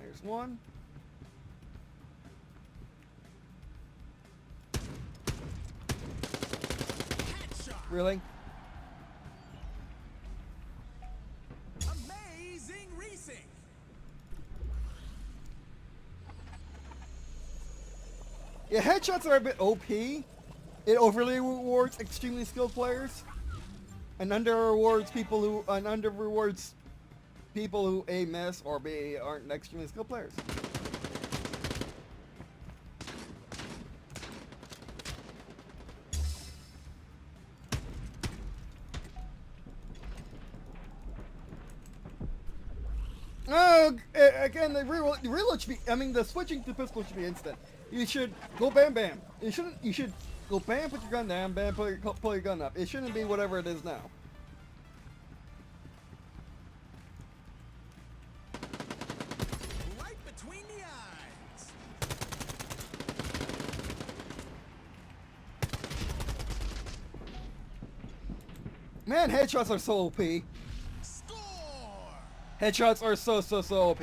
There's one. Headshot! Really? Amazing resync! Yeah, headshots are a bit OP. It overly rewards extremely skilled players, and under rewards people who A miss or B aren't extremely skilled players. Oh, again, the reload should be. I mean, the switching to pistol should be instant. You should go bam bam. You should go bam, put your gun down, bam, pull your gun up. It shouldn't be whatever it is now. Right between the eyes! Man, headshots are so OP. Score! Headshots are so OP.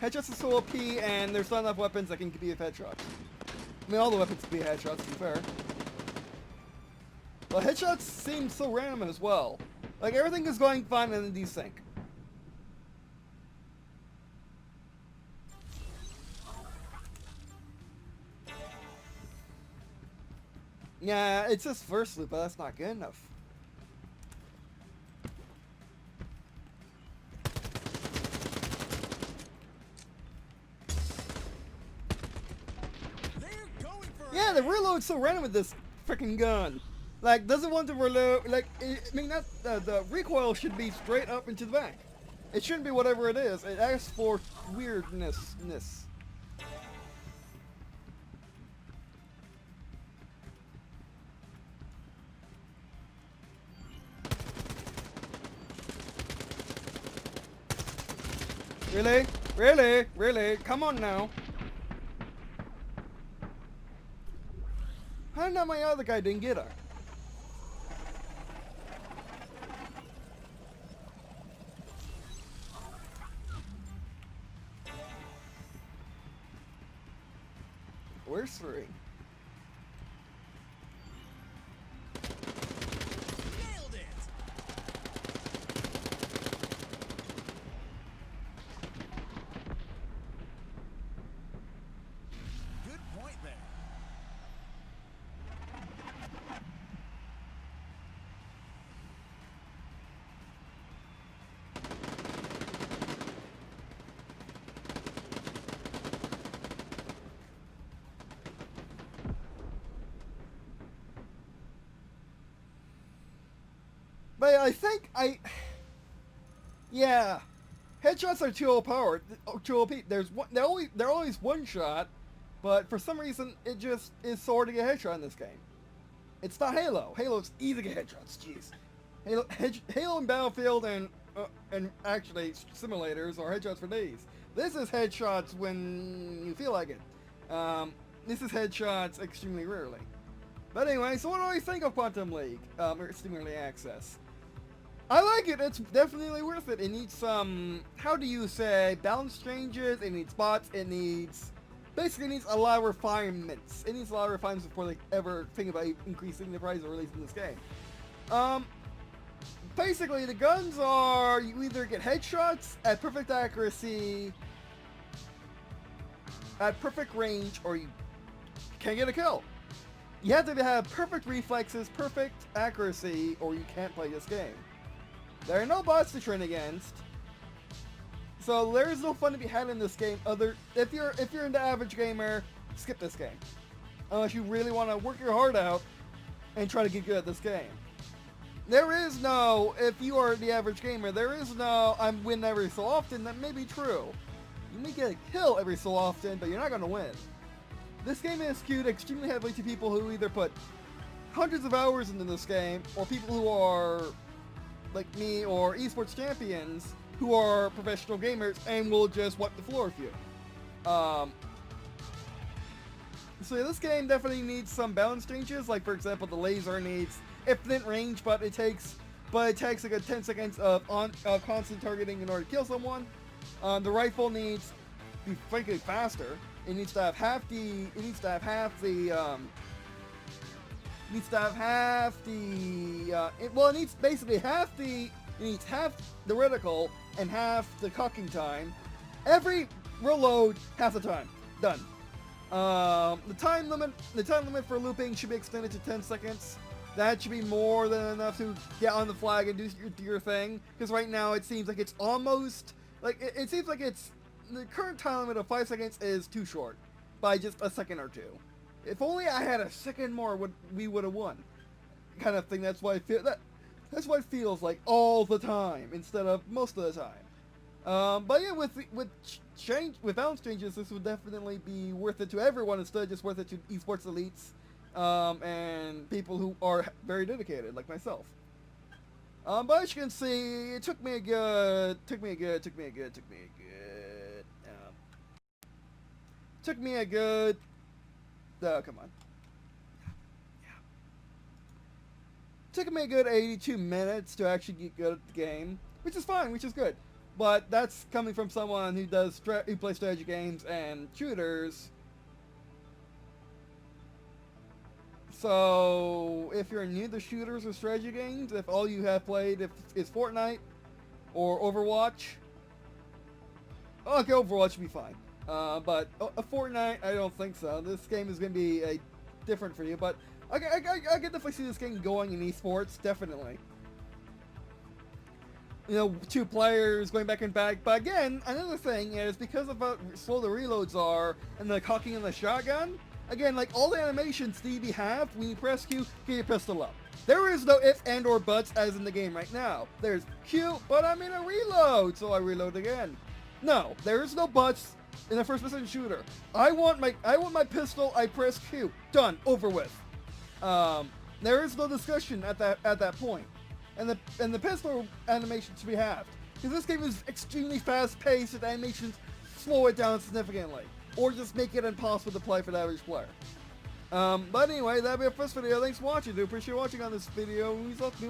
Headshots are so OP, and there's not enough weapons that can be with headshots. I mean, all the weapons can be headshots, to be fair. But headshots seem so random as well. Like, everything is going fine and then desync. Yeah, it's just first loop, but that's not good enough. They're going for Yeah, the reload's so random with this freaking gun. Like, doesn't want to reload. Like, I mean, that the recoil should be straight up into the back. It shouldn't be whatever it is. It asks for weirdness. Really? Really? Really? Come on now. How did my other guy didn't get her? Where's 3? Nailed it! Good point there. But I think yeah, headshots are too overpowered, too OP. They're always one shot, but for some reason it just is so hard to get a headshot in this game. It's not Halo. Halo's easy to get headshots. Jeez, Halo and Battlefield and actually simulators are headshots for days. This is headshots when you feel like it. This is headshots extremely rarely. But anyway, so what do I think of Quantum League? Or Steam Early Access? I like it. It's definitely worth it. It needs some, how do you say, balance changes. It needs bots. It needs, basically needs a lot of refinements. It needs a lot of refinements before they ever think about increasing the price of releasing this game. Basically, the guns are, you either get headshots at perfect accuracy, at perfect range, or you can't get a kill. You have to have perfect reflexes, perfect accuracy, or you can't play this game. There are no bots to train against, so there is no fun to be had in this game. If you're into average gamer, skip this game, unless you really want to work your heart out and try to get good at this game. There is no, if you are the average gamer, there is no, I win every so often. That may be true. You may get a kill every so often, but you're not going to win. This game is skewed extremely heavily to people who either put hundreds of hours into this game, or people who are like me or esports champions who are professional gamers and will just wipe the floor with you. So yeah, this game definitely needs some balance changes. Like for example, the laser needs infinite range, but it takes like a good 10 seconds of constant targeting in order to kill someone. The rifle needs to be frankly faster. It needs to have half the half the reticle and half the cocking time. Every reload, half the time. Done. The time limit for looping should be extended to 10 seconds. That should be more than enough to get on the flag and do your thing. Because right now it seems like it's almost like it seems like it's the current time limit of 5 seconds is too short by just a second or two. If only I had a second more, we would have won. Kind of thing. That's why I feel that's what it feels like all the time instead of most of the time. But yeah, with balance changes, this would definitely be worth it to everyone instead of just worth it to esports elites and people who are very dedicated, like myself. But as you can see, it took me a good. Come on. Took me a good 82 minutes to actually get good at the game, which is fine, which is good. But that's coming from someone who plays strategy games and shooters. So if you're new to shooters or strategy games, if all you have played is Fortnite or Overwatch, okay, Overwatch should be fine. But a Fortnite, I don't think so. This game is going to be different for you, but I can definitely see this game going in esports, definitely. You know, 2 players going back and back. But again, another thing is because of how slow the reloads are and the cocking and the shotgun, again, like all the animations need to be halved when you press Q, get your pistol up. There is no if and or buts as in the game right now. There's Q, but I'm in a reload, so I reload again. No, there is no buts in a first-person shooter. I want my pistol, I press Q. Done, over with. There is no discussion at that point. And the pistol animation should be halved. Because this game is extremely fast-paced and animations slow it down significantly. Or just make it impossible to play for the average player. But anyway, that'll be our first video. Thanks for watching. I do appreciate watching on this video. Please let me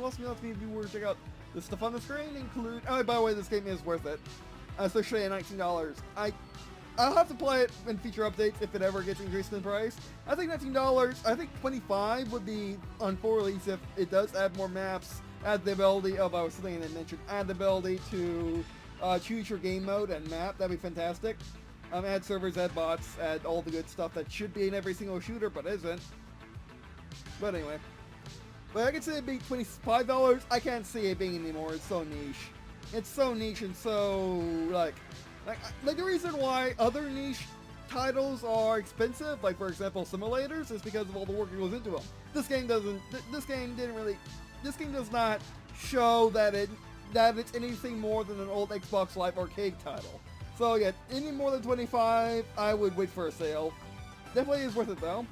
if you were to check out the stuff on the screen. Oh, by the way, this game is worth it. Especially at $19. I'll have to play it in future updates if it ever gets increased in price. I think $19, I think $25 would be on full release if it does add more maps, add the ability of, I was thinking I mentioned, add the ability to choose your game mode and map. That'd be fantastic. Add servers, add bots, add all the good stuff that should be in every single shooter, but isn't. But anyway. But I can see it being $25. I can't see it being anymore. It's so niche. It's so niche and so, like the reason why other niche titles are expensive, like for example simulators, is because of all the work that goes into them. This game doesn't. This game does not show that it's anything more than an old Xbox Live Arcade title. So yeah, any more than 25, I would wait for a sale. Definitely is worth it though.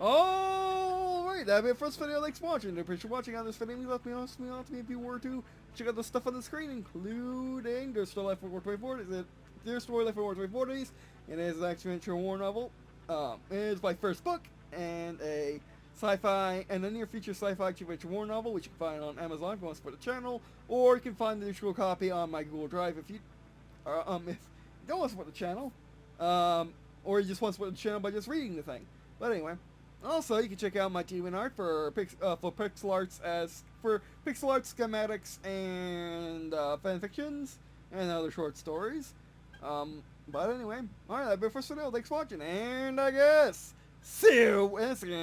Alright, that'll be our first video. Thanks for watching. I appreciate watching on this video. Let me know if you were to check out the stuff on the screen, including there's Story Life for War 24. There's Story Life for War 24s, and it is an action-adventure war novel. It is my first book and a sci-fi and a near-future sci-fi action-adventure war novel, which you can find on Amazon if you want to support the channel, or you can find the digital copy on my Google Drive if you don't want to support the channel, or you just want to support the channel by just reading the thing. But anyway. Also, you can check out my Deviant Art for pixel arts schematics and fanfictions and other short stories. But anyway, alright, that'll be the first video. Thanks for watching, and I guess see you in a second.